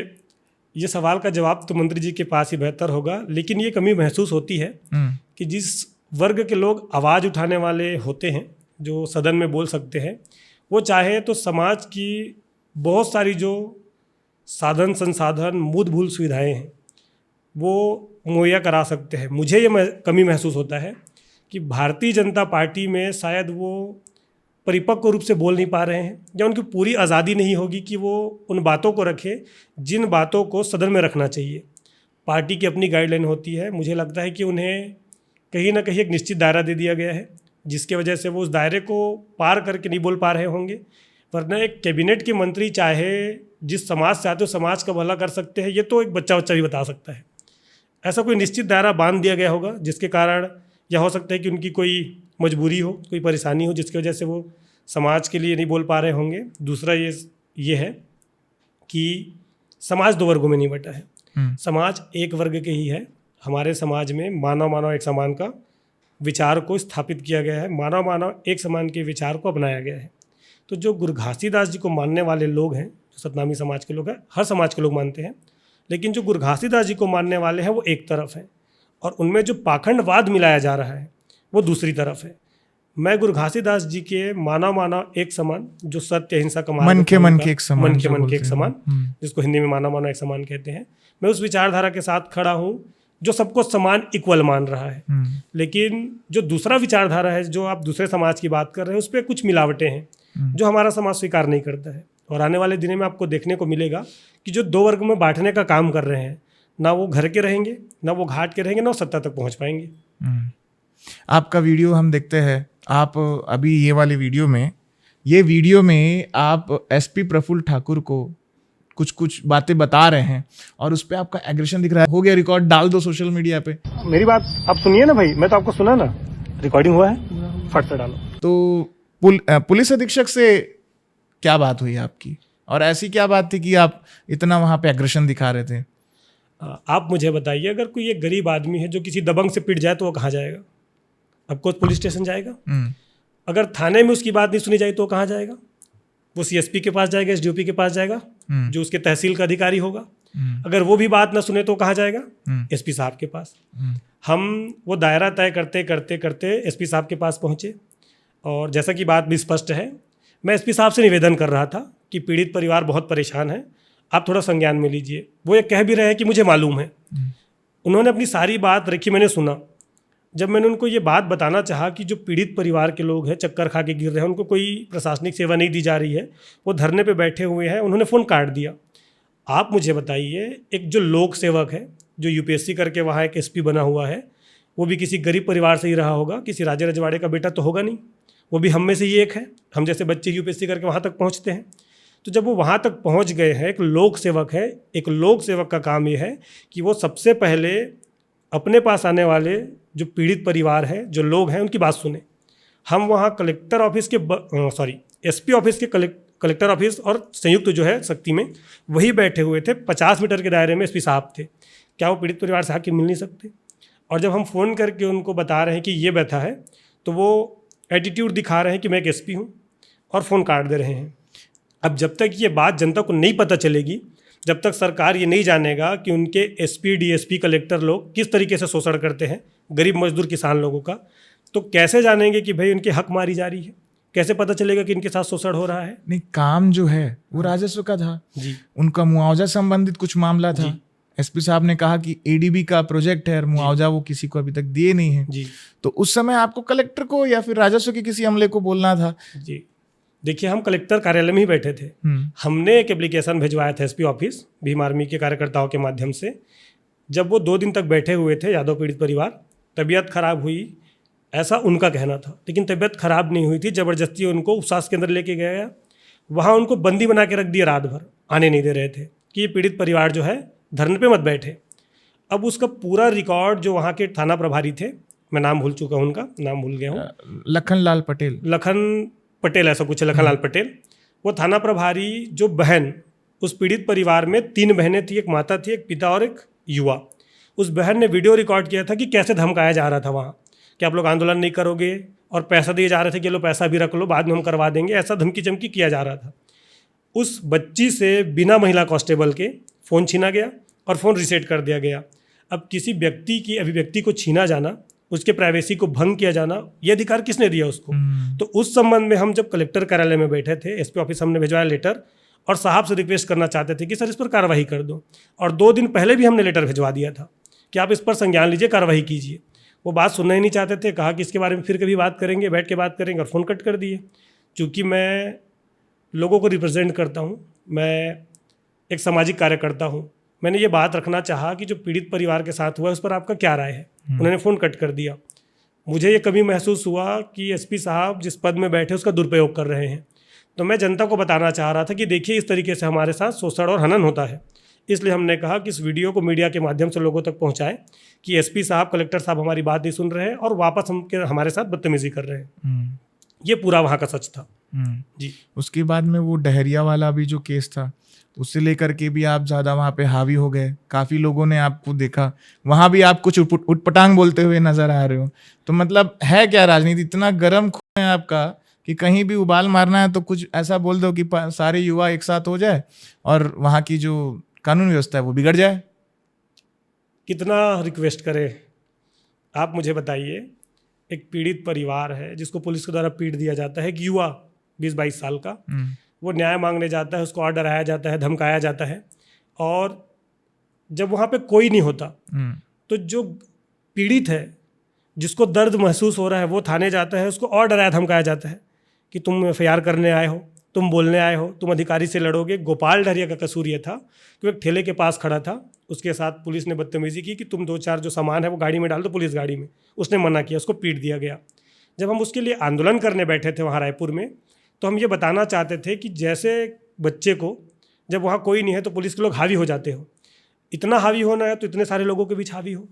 ये सवाल का जवाब तो मंत्री जी के पास ही बेहतर होगा, लेकिन ये कमी महसूस होती है कि जिस वर्ग के लोग आवाज़ उठाने वाले होते हैं, जो सदन में बोल सकते हैं, वो चाहे तो समाज की बहुत सारी जो साधन संसाधन मूलभूत सुविधाएं हैं वो मुहैया करा सकते हैं। मुझे ये कमी महसूस होता है कि भारतीय जनता पार्टी में शायद वो परिपक्व रूप से बोल नहीं पा रहे हैं, या उनकी पूरी आज़ादी नहीं होगी कि वो उन बातों को रखें जिन बातों को सदन में रखना चाहिए। पार्टी की अपनी गाइडलाइन होती है। मुझे लगता है कि उन्हें कहीं ना कहीं एक निश्चित दायरा दे दिया गया है, जिसके वजह से वो उस दायरे को पार करके नहीं बोल पा रहे होंगे। वरना एक कैबिनेट के मंत्री चाहे जिस समाज से आते हो समाज का भला कर सकते हैं, ये तो एक बच्चा भी बता सकता है। ऐसा कोई निश्चित दायरा बांध दिया गया होगा, जिसके कारण यह हो सकता है कि उनकी कोई मजबूरी हो, कोई परेशानी हो, जिसकी वजह से वो समाज के लिए नहीं बोल पा रहे होंगे। दूसरा ये है कि समाज दो वर्गों में नहीं बटा है, समाज एक वर्ग के ही है। हमारे समाज में मानव एक समान का विचार को स्थापित किया गया है, मानव एक समान के विचार को अपनाया गया है। तो जो गुरु घासीदास जी को मानने वाले लोग हैं, जो सतनामी समाज के लोग हैं, हर समाज के लोग मानते हैं, लेकिन जो गुरु घासीदास जी को मानने वाले हैं वो एक तरफ है, और उनमें जो पाखंडवाद मिलाया जा रहा है वो दूसरी तरफ है। मैं गुरु घासीदास जी के मानव एक समान, जो सत्य अहिंसा का मन के एक समान, जिसको हिंदी में मानव एक समान कहते हैं, मैं उस विचारधारा के साथ खड़ा हूँ जो सबको समान इक्वल मान रहा है। लेकिन जो दूसरा विचारधारा है, जो आप दूसरे समाज की बात कर रहे हैं, उस पर कुछ मिलावटें हैं जो हमारा समाज स्वीकार नहीं करता है। और आने वाले दिनों में आपको देखने को मिलेगा कि जो दो वर्ग में बांटने का काम कर रहे हैं, ना वो घर के रहेंगे, ना वो घाट के रहेंगे, ना वो सत्ता तक पहुंच पाएंगे। आपका वीडियो हम देखते हैं, आप अभी ये वीडियो में आप एसपी प्रफुल्ल ठाकुर को कुछ बातें बता रहे हैं और उस पर आपका एग्रेशन दिख रहा है। हो गया रिकॉर्ड, डाल दो सोशल मीडिया पे। मेरी बात आप सुनिए ना भाई, मैं तो आपको सुना ना, रिकॉर्डिंग हुआ है, फट से डालो। तो पुलिस अधीक्षक से क्या बात हुई आपकी, और ऐसी क्या बात थी कि आप इतना वहां पे एग्रेशन दिखा रहे थे? आप मुझे बताइए, अगर कोई एक गरीब आदमी है जो किसी दबंग से पिट जाए तो वो कहाँ जाएगा? अब कोई पुलिस स्टेशन जाएगा? अगर थाने में उसकी बात नहीं सुनी जाए तो कहाँ जाएगा? वो सीएसपी के पास जाएगा, एसडीओपी के पास जाएगा, जो उसके तहसील का अधिकारी होगा। अगर वो भी बात ना सुने तो कहाँ जाएगा? एसपी साहब के पास। हम वो दायरा तय करते करते करते एसपी साहब के पास पहुँचे, और जैसा कि बात भी स्पष्ट है, मैं एसपी साहब से निवेदन कर रहा था कि पीड़ित परिवार बहुत परेशान है, आप थोड़ा संज्ञान में लीजिए। वो ये कह भी रहे हैं कि मुझे मालूम है। उन्होंने अपनी सारी बात रखी, मैंने सुना। जब मैंने उनको ये बात बताना चाहा कि जो पीड़ित परिवार के लोग हैं, चक्कर खा के गिर रहे हैं, उनको कोई प्रशासनिक सेवा नहीं दी जा रही है, वो धरने पे बैठे हुए हैं, उन्होंने फ़ोन काट दिया। आप मुझे बताइए, एक जो लोक सेवक है, जो यूपीएससी करके वहाँ एक एसपी बना हुआ है, वो भी किसी गरीब परिवार से ही रहा होगा, किसी राजे रजवाड़े का बेटा तो होगा नहीं। वो भी हम में से ही एक है। हम जैसे बच्चे यूपीएससी करके वहाँ तक पहुँचते हैं। तो जब वो वहाँ तक पहुँच गए हैं, एक लोक सेवक है, एक लोक सेवक का काम ये है कि वो सबसे पहले अपने पास आने वाले जो पीड़ित परिवार है, जो लोग हैं, उनकी बात सुने। हम वहाँ कलेक्टर ऑफिस के एसपी ऑफिस के कलेक्टर ऑफिस और संयुक्त जो है शक्ति में वही बैठे हुए थे। 50 मीटर के दायरे में एसपी साहब थे। क्या वो पीड़ित परिवार से आके मिल नहीं सकते? और जब हम फ़ोन करके उनको बता रहे हैं कि ये व्यथा है, तो वो एटीट्यूड दिखा रहे हैं कि मैं एक एसपी हूँ, और फ़ोन काट दे रहे हैं। अब जब तक ये बात जनता को नहीं पता चलेगी, जब तक सरकार ये नहीं जानेगा कि उनके एसपी, डीएसपी, कलेक्टर लोग किस तरीके से शोषण करते हैं गरीब मजदूर किसान लोगों का, तो कैसे जानेंगे कि भाई उनके हक मारी जा रही है? कैसे पता चलेगा कि इनके साथ शोषण हो रहा है? नहीं, काम जो है वो राजस्व का था जी। उनका मुआवजा संबंधित कुछ मामला था। एसपी साहब ने कहा कि एडीबी का प्रोजेक्ट है, मुआवजा वो किसी को अभी तक दिए नहीं है। जी। तो उस समय आपको कलेक्टर को या फिर राजस्व के किसी अमले को बोलना था। जी, देखिए, हम कलेक्टर कार्यालय में ही बैठे थे। हमने एक एप्लीकेशन भिजवाया था एसपी ऑफिस, भीम आर्मी के कार्यकर्ताओं के माध्यम से। जब वो 2 दिन तक बैठे हुए थे, यादव पीड़ित परिवार, तबीयत खराब हुई ऐसा उनका कहना था, लेकिन तबीयत खराब नहीं हुई थी। ज़बरदस्ती उनको उपस्वास्थ्य केंद्र लेके गया, वहाँ उनको बंदी बना के रख दिया, रात भर आने नहीं दे रहे थे कि ये पीड़ित परिवार जो है धरने पे मत बैठे। अब उसका पूरा रिकॉर्ड जो वहाँ के थाना प्रभारी थे, मैं नाम भूल चुका हूँ, उनका नाम भूल गया हूँ, लखनलाल पटेल, लखन पटेल ऐसा कुछ है, लखनलाल पटेल। वो थाना प्रभारी जो बहन, उस पीड़ित परिवार में 3 बहनें थी, एक माता थी, एक पिता और एक युवा। उस बहन ने वीडियो रिकॉर्ड किया था कि कैसे धमकाया जा रहा था वहाँ कि आप लोग आंदोलन नहीं करोगे, और पैसा दिए जा रहे थे कि लो पैसा भी रख लो, बाद में हम करवा देंगे, ऐसा धमकी चमकी किया जा रहा था। उस बच्ची से बिना महिला कांस्टेबल के फ़ोन छीना गया और फ़ोन रीसेट कर दिया गया। अब किसी व्यक्ति की अभिव्यक्ति को छीना जाना, उसके प्राइवेसी को भंग किया जाना, ये अधिकार किसने दिया उसको? तो उस संबंध में हम जब कलेक्टर कार्यालय में बैठे थे, एसपी ऑफिस हमने भिजवाया लेटर, और साहब से रिक्वेस्ट करना चाहते थे कि सर इस पर कार्रवाई कर दो। और 2 दिन पहले भी हमने लेटर भिजवा दिया था कि आप इस पर संज्ञान लीजिए, कार्रवाई कीजिए। वो बात सुनना ही नहीं चाहते थे, कहा कि इसके बारे में फिर कभी बात करेंगे, बैठ के बात करेंगे, और फ़ोन कट कर दिए। चूँकि मैं लोगों को रिप्रेजेंट करता हूँ, मैं एक सामाजिक कार्यकर्ता हूँ, मैंने ये बात रखना चाहा कि जो पीड़ित परिवार के साथ हुआ है उस पर आपका क्या राय है। उन्होंने फ़ोन कट कर दिया। मुझे ये कभी महसूस हुआ कि एसपी साहब जिस पद में बैठे उसका दुरुपयोग कर रहे हैं। तो मैं जनता को बताना चाह रहा था कि देखिए इस तरीके से हमारे साथ शोषण और हनन होता है। इसलिए हमने कहा कि इस वीडियो को मीडिया के माध्यम से लोगों तक पहुंचाएं कि एसपी साहब, कलेक्टर साहब हमारी बात नहीं सुन रहे हैं और वापस हमारे साथ बदतमीजी कर रहे हैं। ये पूरा वहाँ का सच था जी। उसके बाद में वो डहरिया वाला भी जो केस था, उससे लेकर के भी आप ज़्यादा वहाँ पे हावी हो गए। काफ़ी लोगों ने आपको देखा, वहाँ भी आप कुछ उटपटांग बोलते हुए नजर आ रहे हो। तो मतलब है क्या राजनीति, इतना गर्म खून है आपका कि कहीं भी उबाल मारना है तो कुछ ऐसा बोल दो कि सारे युवा एक साथ हो जाए और वहाँ की जो कानून व्यवस्था है वो बिगड़ जाए? कितना रिक्वेस्ट करें? आप मुझे बताइए, एक पीड़ित परिवार है जिसको पुलिस के द्वारा पीट दिया जाता है, एक युवा 20-22 साल का, वो न्याय मांगने जाता है, उसको और डराया जाता है, धमकाया जाता है, और जब वहाँ पे कोई नहीं होता तो जो पीड़ित है, जिसको दर्द महसूस हो रहा है, वो थाने जाता है, उसको और डराया धमकाया जाता है कि तुम एफआईआर करने आए हो, तुम बोलने आए हो, तुम अधिकारी से लड़ोगे। गोपाल डहरिया का कसूर ये था कि वो एक ठेले के पास खड़ा था, उसके साथ पुलिस ने बदतमीजी की कि तुम 2-4 जो सामान है वो गाड़ी में डाल दो, पुलिस गाड़ी में। उसने मना किया, उसको पीट दिया गया। जब हम उसके लिए आंदोलन करने बैठे थे वहाँ रायपुर में, तो हम ये बताना चाहते थे कि जैसे बच्चे को जब वहाँ कोई नहीं है तो पुलिस के लोग हावी हो जाते हो, इतना हावी होना है तो इतने सारे लोगों के बीच हावी हो।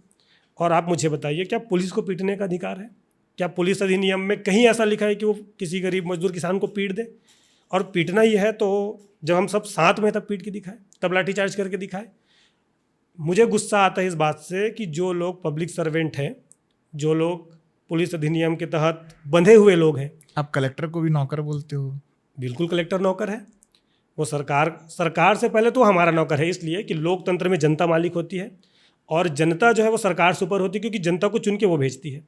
और आप मुझे बताइए, क्या पुलिस को पीटने का अधिकार है? क्या पुलिस अधिनियम में कहीं ऐसा लिखा है कि वो किसी गरीब मजदूर किसान को पीट दे? और पीटना ही है तो जब हम सब साथ में तब पीट के दिखाए, तब लाठीचार्ज करके दिखाए। मुझे गुस्सा आता है इस बात से कि जो लोग पब्लिक सर्वेंट हैं, जो लोग पुलिस अधिनियम के तहत बंधे हुए लोग हैं। आप कलेक्टर को भी नौकर बोलते हो? बिल्कुल, कलेक्टर नौकर है। वो सरकार से पहले तो हमारा नौकर है, इसलिए कि लोकतंत्र में जनता मालिक होती है और जनता जो है वो सरकार से ऊपर होती है, क्योंकि जनता को चुन के वो भेजती है।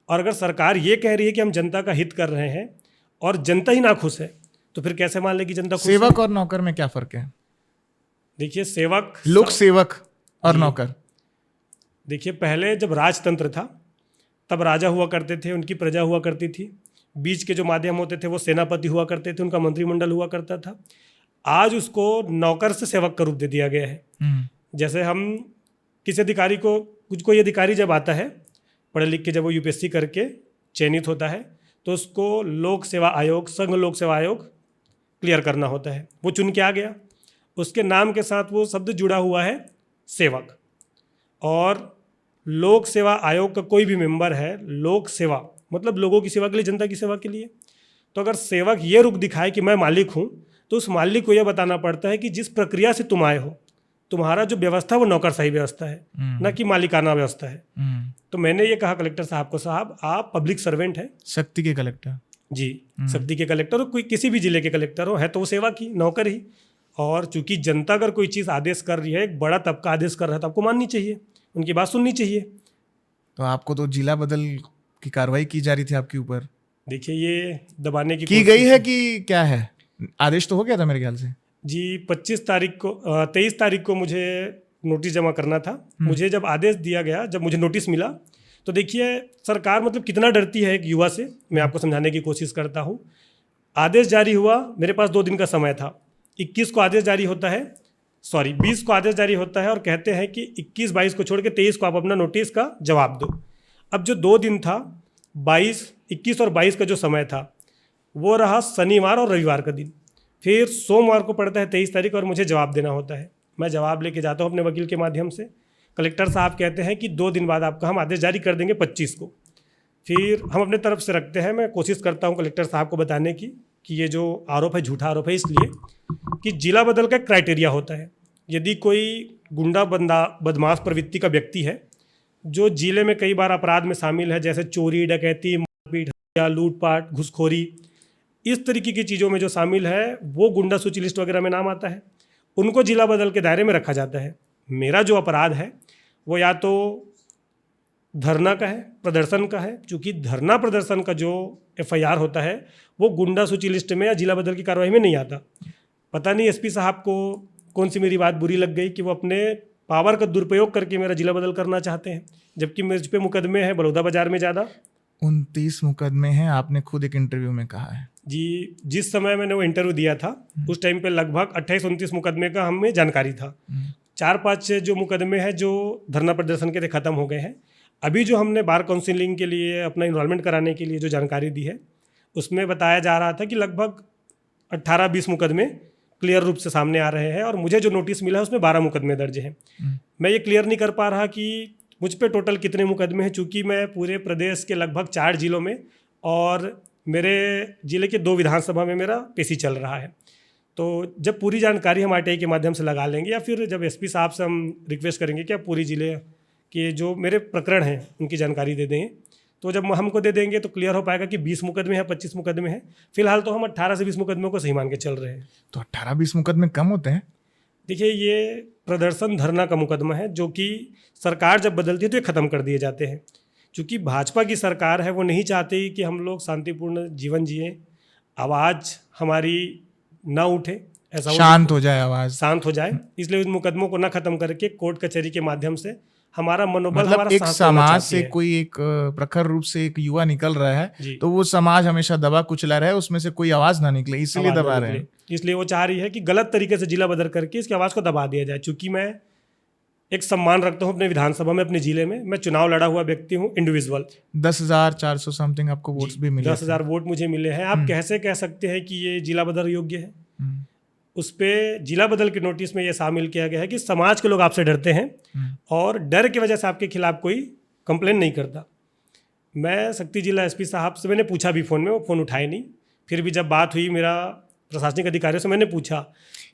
और अगर सरकार ये कह रही है कि हम जनता का हित कर रहे हैं और जनता ही ना खुश है, तो फिर कैसे मान ले कि जनता खुश है? सेवक और नौकर में क्या फर्क है? देखिए, सेवक, लोक सेवक और नौकर। देखिए, पहले जब राजतंत्र था तब राजा हुआ करते थे, उनकी प्रजा हुआ करती थी, बीच के जो माध्यम होते थे वो सेनापति हुआ करते थे, उनका मंत्रिमंडल हुआ करता था। आज उसको नौकर से सेवक का रूप दे दिया गया है। जैसे हम किसी अधिकारी को, कोई अधिकारी जब आता है पढ़े लिख के, जब वो यूपीएससी करके चयनित होता है, तो उसको लोक सेवा आयोग, संघ लोक सेवा आयोग क्लियर करना होता है। वो चुन के आ गया, उसके नाम के साथ वो शब्द जुड़ा हुआ है सेवक। और लोक सेवा आयोग का कोई भी मेंबर है, लोक सेवा मतलब लोगों की सेवा के लिए, जनता की सेवा के लिए। तो अगर सेवक ये रुख दिखाए कि मैं मालिक हूँ, तो उस मालिक को यह बताना पड़ता है कि जिस प्रक्रिया से तुम आए हो, तुम्हारा जो व्यवस्था वो नौकरशाही व्यवस्था है, ना कि मालिकाना व्यवस्था है। तो मैंने ये कहा कलेक्टर साहब को, साहब आप पब्लिक सर्वेंट हैं, शक्ति के कलेक्टर जी, शक्ति के कलेक्टर हो, कोई किसी भी जिले के कलेक्टर हो, है तो वो सेवा की नौकर ही। और चूंकि जनता अगर कोई चीज़ आदेश कर रही है, एक बड़ा तबका आदेश कर रहा है, तो आपको माननी चाहिए, उनकी बात सुननी चाहिए। तो आपको तो जिला बदल की कार्रवाई की जा रही थी आपके ऊपर। देखिए, ये दबाने की गई है कि क्या है? आदेश तो हो गया था मेरे ख्याल से जी। 23 तारीख को मुझे नोटिस जमा करना था। मुझे जब आदेश दिया गया, जब मुझे नोटिस मिला, तो देखिए सरकार मतलब कितना डरती है एक युवा से, मैं आपको समझाने की कोशिश करता हूँ। आदेश जारी हुआ, मेरे पास 2 दिन का समय था। 21 को आदेश जारी होता है, 20 को आदेश जारी होता है, और कहते हैं कि 21-22 को छोड़ के 23 को आप अपना नोटिस का जवाब दो। अब जो 2 दिन था, 21 और 22 का जो समय था, वो रहा शनिवार और रविवार का दिन। फिर सोमवार को पड़ता है 23 तारीख, और मुझे जवाब देना होता है। मैं जवाब लेके जाता हूँ अपने वकील के माध्यम से, कलेक्टर साहब कहते हैं कि 2 दिन बाद आपका हम आदेश जारी कर देंगे 25 को। फिर हम अपने तरफ से रखते हैं, मैं कोशिश करता हूँ कलेक्टर साहब को बताने की कि ये जो आरोप है झूठा आरोप है, इसलिए कि जिला बदल का क्राइटेरिया होता है। यदि कोई गुंडा बदमाश प्रवृत्ति का व्यक्ति है जो जिले में कई बार अपराध में शामिल है, जैसे चोरी, डकैती, मारपीट, हत्या, लूटपाट, घूसखोरी, इस तरीके की चीज़ों में जो शामिल है, वो गुंडा सूची लिस्ट वगैरह में नाम आता है, उनको जिला बदल के दायरे में रखा जाता है। मेरा जो अपराध है वो या तो धरना का है, प्रदर्शन का है। चूँकि धरना प्रदर्शन का जो FIR होता है वो गुंडा सूची लिस्ट में या जिला बदल की कार्रवाई में नहीं आता। पता नहीं SP साहब को कौन सी मेरी बात बुरी लग गई कि वो अपने पावर का दुरुपयोग करके मेरा जिला बदल करना चाहते हैं, जबकि मुझ पे मुकदमे हैं बलौदा बाजार में ज़्यादा 29 मुकदमे हैं, आपने खुद एक इंटरव्यू में कहा है। जी, जिस समय मैंने वो इंटरव्यू दिया था उस टाइम पे लगभग 28-29 मुकदमे का हमें जानकारी था। 4-5 जो मुकदमे हैं जो धरना प्रदर्शन के थे ख़त्म हो गए हैं। अभी जो हमने बार काउंसिलिंग के लिए अपना इनरोलमेंट कराने के लिए जो जानकारी दी है उसमें बताया जा रहा था कि लगभग 18-20 मुकदमे क्लियर रूप से सामने आ रहे हैं, और मुझे जो नोटिस मिला है उसमें 12 मुकदमे दर्ज हैं। मैं ये क्लियर नहीं कर पा रहा कि मुझ पे टोटल कितने मुकदमे हैं, चूँकि मैं पूरे प्रदेश के लगभग 4 जिलों में और मेरे ज़िले के 2 विधानसभा में मेरा पेशी चल रहा है। तो जब पूरी जानकारी हम RTI के माध्यम से लगा लेंगे, या फिर जब SP साहब से हम रिक्वेस्ट करेंगे कि आप पूरी ज़िले के जो मेरे प्रकरण हैं उनकी जानकारी दे देंगे, तो जब हमको दे देंगे तो क्लियर हो पाएगा कि 20 मुकदमे हैं, 25 मुकदमे हैं। फिलहाल तो हम 18 से 20 मुकदमों को सही मान के चल रहे हैं। तो 18-20 मुकदमे कम होते हैं? देखिए, ये प्रदर्शन धरना का मुकदमा है जो कि सरकार जब बदलती है तो ये ख़त्म कर दिए जाते हैं। चूँकि भाजपा की सरकार है, वो नहीं चाहती कि हम लोग शांतिपूर्ण जीवन जिए, आवाज़ हमारी ना उठे, ऐसा शांत हो जाए आवाज़, शांत हो जाए, इसलिए उस मुकदमों को ना ख़त्म करके कोर्ट कचहरी के माध्यम से हमारा मनोबल, मतलब हमारा एक साहस होना समाज चाहती से है। कोई एक प्रखर रूप से एक युवा निकल रहा है, जी। तो वो समाज हमेशा दबा कुचला रहा है, उसमें से कोई आवाज ना निकले, इसलिए आवाज़ दबा ना रहे हैं। निकले। इसलिए वो चाह रही है कि गलत तरीके से जिला बदल करके इसकी आवाज़ को दबा दिया जाए। चूँकि मैं एक सम्मान रखता हूँ अपने विधानसभा में, अपने ज़िले में, मैं चुनाव लड़ा हुआ व्यक्ति हूँ, इंडिविजुअल। 10,400 समथिंग आपको वोट्स भी मिले 10,000 वोट मुझे मिले हैं। आप कैसे कह सकते हैं कि ये जिला बदल योग्य है? उस पे जिला बदल के नोटिस में ये शामिल किया गया है कि समाज के लोग आपसे डरते हैं और डर की वजह से आपके खिलाफ कोई कंप्लेन नहीं करता। मैं शक्ति जिला SP साहब से मैंने पूछा भी फ़ोन में, वो फ़ोन उठाए नहीं। फिर भी जब बात हुई मेरा प्रशासनिक अधिकारियों से, मैंने पूछा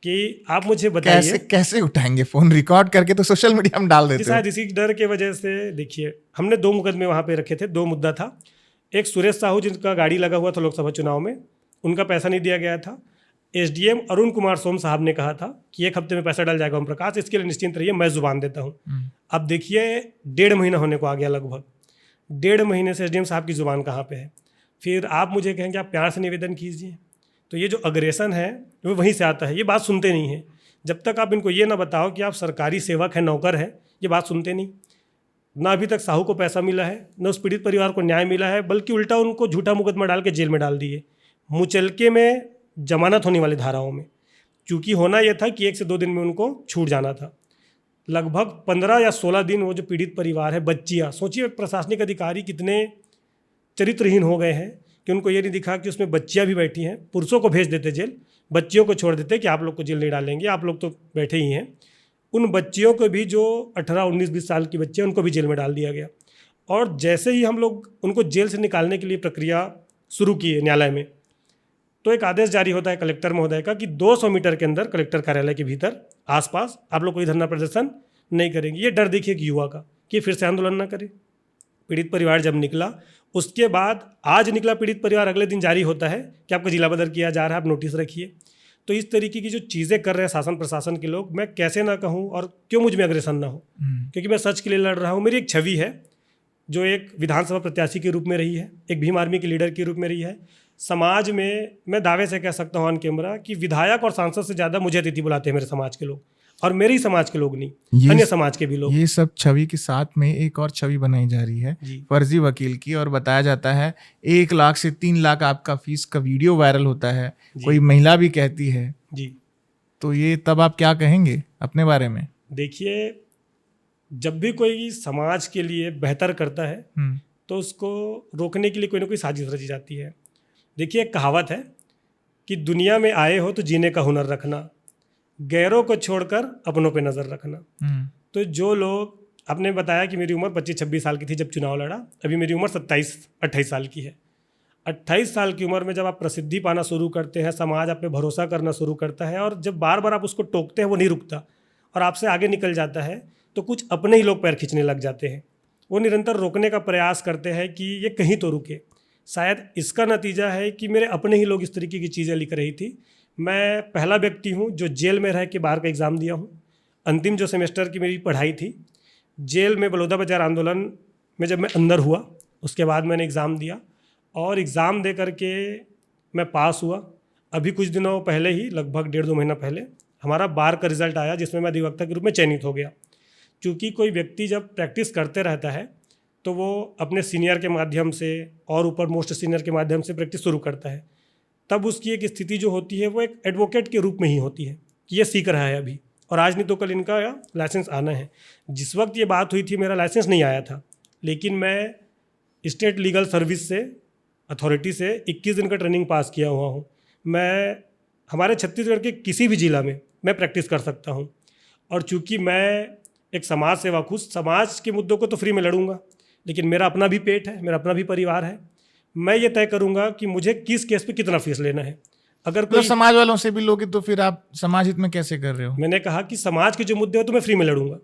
कि आप मुझे बताइए कैसे उठाएंगे फोन, रिकॉर्ड करके तो सोशल मीडिया में डाल देते हैं। शायद इसी डर के वजह से। देखिए, हमने 2 मुकदमे वहाँ पे रखे थे, 2 मुद्दा था। एक सुरेश साहू जिनका गाड़ी लगा हुआ था लोकसभा चुनाव में, उनका पैसा नहीं दिया गया था। SDM अरुण कुमार सोम साहब ने कहा था कि 1 हफ्ते में पैसा डल जाएगा ओम प्रकाश, इसके लिए निश्चिंत रहिए, मैं जुबान देता हूँ। अब देखिए, 1.5 महीना होने को आ गया लगभग। 1.5 महीने से SDM साहब की जुबान कहाँ पे है? फिर आप मुझे कहेंगे आप प्यार से निवेदन कीजिए। तो ये जो अग्रेसन है वो वहीं से आता है। ये बात सुनते नहीं हैं। जब तक आप इनको ये ना बताओ कि आप सरकारी सेवक हैं, नौकर हैं, ये बात सुनते नहीं। ना अभी तक साहू को पैसा मिला है, न उस पीड़ित परिवार को न्याय मिला है, बल्कि उल्टा उनको झूठा मुकदमा डाल के जेल में डाल दिए, मुचलके में जमानत होने वाली धाराओं में। चूँकि होना यह था कि 1 से 2 दिन में उनको छूट जाना था। लगभग 15 या 16 दिन वो जो पीड़ित परिवार है, बच्चियाँ, सोचिए प्रशासनिक अधिकारी कितने चरित्रहीन हो गए हैं कि उनको ये नहीं दिखा कि उसमें बच्चियाँ भी बैठी हैं। पुरुषों को भेज देते जेल, बच्चियों को छोड़ देते कि आप लोग को जेल नहीं डालेंगे, आप लोग तो बैठे ही हैं। उन बच्चियों को भी, जो 18, 19, 20 साल की बच्चियाँ, उनको भी जेल में डाल दिया गया। और जैसे ही हम लोग उनको जेल से निकालने के लिए प्रक्रिया शुरू की है न्यायालय में, तो एक आदेश जारी होता है कलेक्टर महोदय का कि 200 मीटर के अंदर कलेक्टर कार्यालय के भीतर आसपास आप लोग कोई धरना प्रदर्शन नहीं करेंगे। ये डर देखिए कि युवा का कि फिर से आंदोलन ना करे। पीड़ित परिवार जब निकला, उसके बाद आज निकला पीड़ित परिवार, अगले दिन जारी होता है कि आपका जिला बदल किया जा रहा है, आप नोटिस रखिए। तो इस तरीके की जो चीज़ें कर रहे हैं शासन प्रशासन के लोग, मैं कैसे ना कहूँ और क्यों मुझ में अग्रेसन ना हो, क्योंकि मैं सच के लिए लड़ रहा हूँ। मेरी एक छवि है जो एक विधानसभा प्रत्याशी के रूप में रही है, एक भीम आर्मी के लीडर के रूप में रही है। समाज में मैं दावे से कह सकता हूँ ऑन कैमरा कि विधायक और सांसद से ज़्यादा मुझे अतिथि बुलाते हैं मेरे समाज के लोग, और मेरे ही समाज के लोग नहीं, अन्य समाज के भी लोग। ये सब छवि के साथ में एक और छवि बनाई जा रही है फर्जी वकील की, और बताया जाता है 1 लाख से 3 लाख आपका फीस का वीडियो वायरल होता है, कोई महिला भी कहती है जी। तो ये तब आप क्या कहेंगे अपने बारे में? देखिए, जब भी कोई समाज के लिए बेहतर करता है तो उसको रोकने के लिए कोई ना कोई साजिश रची जाती है। देखिए, एक कहावत है कि दुनिया में आए हो तो जीने का हुनर रखना, गैरों को छोड़कर अपनों पे नज़र रखना। तो जो लोग आपने बताया कि मेरी उम्र 25-26 साल की थी जब चुनाव लड़ा। अभी मेरी उम्र 27-28 साल की है। 28 साल की उम्र में जब आप प्रसिद्धि पाना शुरू करते हैं, समाज आप पे भरोसा करना शुरू करता है, और जब बार बार आप उसको टोकते हैं वो नहीं रुकता और आपसे आगे निकल जाता है, तो कुछ अपने ही लोग पैर खींचने लग जाते हैं। वो निरंतर रोकने का प्रयास करते हैं कि ये कहीं तो रुके। शायद इसका नतीजा है कि मेरे अपने ही लोग इस तरीके की चीज़ें लिख रही थी। मैं पहला व्यक्ति हूँ जो जेल में रह के बाहर का एग्ज़ाम दिया हूँ। अंतिम जो सेमेस्टर की मेरी पढ़ाई थी, जेल में बलौदा बाजार आंदोलन में जब मैं अंदर हुआ, उसके बाद मैंने एग्ज़ाम दिया और एग्ज़ाम दे करके मैं पास हुआ। अभी कुछ दिनों पहले ही, लगभग 1.5-2 महीना पहले, हमारा बार का रिज़ल्ट आया जिसमें मैं अधिवक्ता के रूप में चयनित हो गया। क्योंकि कोई व्यक्ति जब प्रैक्टिस करते रहता है तो वो अपने सीनियर के माध्यम से और ऊपर मोस्ट सीनियर के माध्यम से प्रैक्टिस शुरू करता है, तब उसकी एक स्थिति जो होती है वो एक एडवोकेट के रूप में ही होती है कि ये सीख रहा है अभी, और आज नहीं तो कल इनका लाइसेंस आना है। जिस वक्त ये बात हुई थी मेरा लाइसेंस नहीं आया था, लेकिन मैं स्टेट लीगल सर्विस से, अथॉरिटी से 21 दिन का ट्रेनिंग पास किया हुआ हूँ। मैं हमारे छत्तीसगढ़ के किसी भी ज़िला में मैं प्रैक्टिस कर सकता हूँ, और चूँकि मैं एक समाज सेवक हूँ, समाज के मुद्दों को तो फ्री में लड़ूंगा, लेकिन मेरा अपना भी पेट है, मेरा अपना भी परिवार है। मैं ये तय करूँगा कि मुझे किस केस पे कितना फीस लेना है। अगर तो कोई समाज वालों से भी लोगे तो फिर आप समाज हित में कैसे कर रहे हो? मैंने कहा कि समाज के जो मुद्दे हो तो मैं फ्री में लड़ूंगा,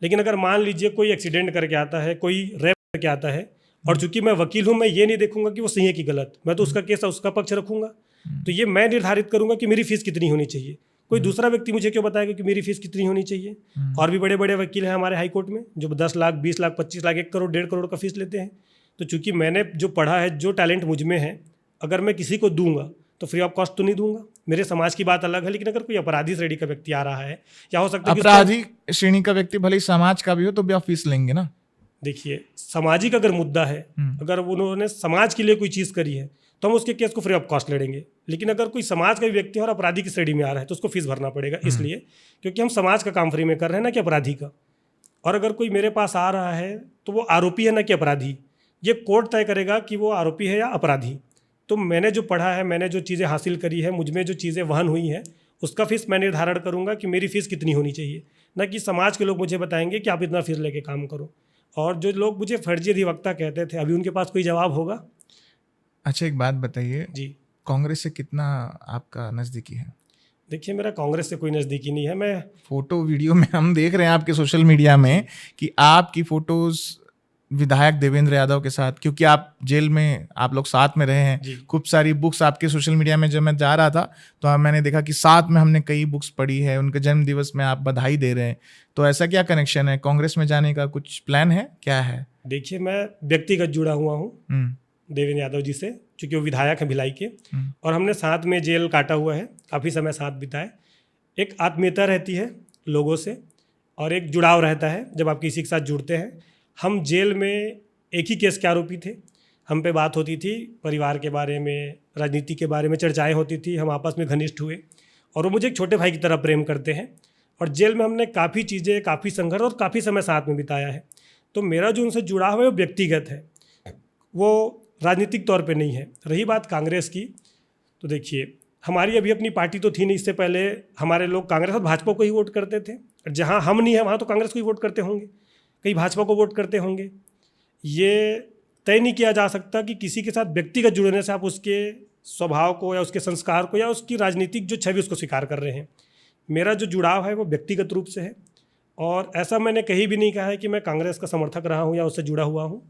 लेकिन अगर मान लीजिए कोई एक्सीडेंट करके आता है, कोई रेप करके आता है, और चूंकि मैं वकील हूँ, मैं ये नहीं देखूंगा कि वो सही है कि गलत, मैं तो उसका केस उसका पक्ष रखूंगा। तो ये मैं निर्धारित करूंगा कि मेरी फीस कितनी होनी चाहिए। कोई दूसरा व्यक्ति मुझे क्यों बताएगा कि मेरी फीस कितनी होनी चाहिए? और भी बड़े बड़े वकील हैं हमारे हाई कोर्ट में जो 10 लाख, 20 लाख, 25 लाख, 1 करोड़, 1.5 करोड़ का फीस लेते हैं। तो चूंकि मैंने जो पढ़ा है, जो टैलेंट मुझ में है, अगर मैं किसी को दूंगा तो फ्री ऑफ कॉस्ट तो नहीं दूंगा। मेरे समाज की बात अलग है, लेकिन अगर कोई अपराधी श्रेणी का व्यक्ति आ रहा है, या हो सकता है अपराधी श्रेणी का व्यक्ति भले ही समाज का भी हो तो भी आप फीस लेंगे ना? देखिए, सामाजिक अगर मुद्दा है, अगर उन्होंने समाज के लिए कोई चीज़ करी है तो हम उसके केस को फ्री ऑफ कॉस्ट लड़ेंगे। लेकिन अगर कोई समाज का व्यक्ति है और अपराधी की श्रेणी में आ रहा है तो उसको फीस भरना पड़ेगा, इसलिए क्योंकि हम समाज का काम फ्री में कर रहे हैं ना कि अपराधी का। और अगर कोई मेरे पास आ रहा है तो वो आरोपी है ना कि अपराधी, ये कोर्ट तय करेगा कि वो आरोपी है या अपराधी। तो मैंने जो पढ़ा है, मैंने जो चीज़ें हासिल करी है, मुझ में जो चीज़ें वहन हुई हैं, उसका फीस मैं निर्धारण करूंगा कि मेरी फ़ीस कितनी होनी चाहिए, ना कि समाज के लोग मुझे बताएंगे कि आप इतना फीस लेके काम करो। और जो लोग मुझे फर्जी अधिवक्ता कहते थे, अभी उनके पास कोई जवाब होगा? अच्छा, एक बात बताइए जी, कांग्रेस से कितना आपका नज़दीकी है? देखिए, मेरा कांग्रेस से कोई नज़दीकी नहीं है। मैं फोटो वीडियो में हम देख रहे हैं आपके सोशल मीडिया में कि आपकी फोटोज विधायक देवेंद्र यादव के साथ, क्योंकि आप जेल में आप लोग साथ में रहे हैं, खूब सारी बुक्स आपके सोशल मीडिया में जब मैं जा रहा था तो मैंने देखा कि साथ में हमने कई बुक्स पढ़ी है। उनके जन्म दिवस में आप बधाई दे रहे हैं, तो ऐसा क्या कनेक्शन है? कांग्रेस में जाने का कुछ प्लान है, क्या है? देखिए, मैं व्यक्तिगत जुड़ा हुआ हूँ देवेंद्र यादव जी से, चूँकि वो विधायक हैं भिलाई के, और हमने साथ में जेल काटा हुआ है, काफ़ी समय साथ बिताए। एक आत्मीयता रहती है लोगों से और एक जुड़ाव रहता है जब आप किसी के साथ जुड़ते हैं। हम जेल में एक ही केस के आरोपी थे, हम पे बात होती थी, परिवार के बारे में, राजनीति के बारे में चर्चाएं होती थी, हम आपस में घनिष्ठ हुए और वो मुझे एक छोटे भाई की तरह प्रेम करते हैं। और जेल में हमने काफ़ी चीज़ें, काफ़ी संघर्ष और काफ़ी समय साथ में बिताया है। तो मेरा जो उनसे जुड़ाव है वो व्यक्तिगत है, वो राजनीतिक तौर पे नहीं है। रही बात कांग्रेस की, तो देखिए, हमारी अभी अपनी पार्टी तो थी नहीं। इससे पहले हमारे लोग कांग्रेस और भाजपा को ही वोट करते थे, जहाँ हम नहीं है वहाँ तो कांग्रेस को ही वोट करते होंगे, कई भाजपा को वोट करते होंगे। ये तय नहीं किया जा सकता कि किसी के साथ व्यक्तिगत जुड़ने से आप उसके स्वभाव को या उसके संस्कार को या उसकी राजनीतिक जो छवि उसको स्वीकार कर रहे हैं। मेरा जो जुड़ाव है वो व्यक्तिगत रूप से है, और ऐसा मैंने कहीं भी नहीं कहा है कि मैं कांग्रेस का समर्थक रहा हूँ या उससे जुड़ा हुआ हूँ।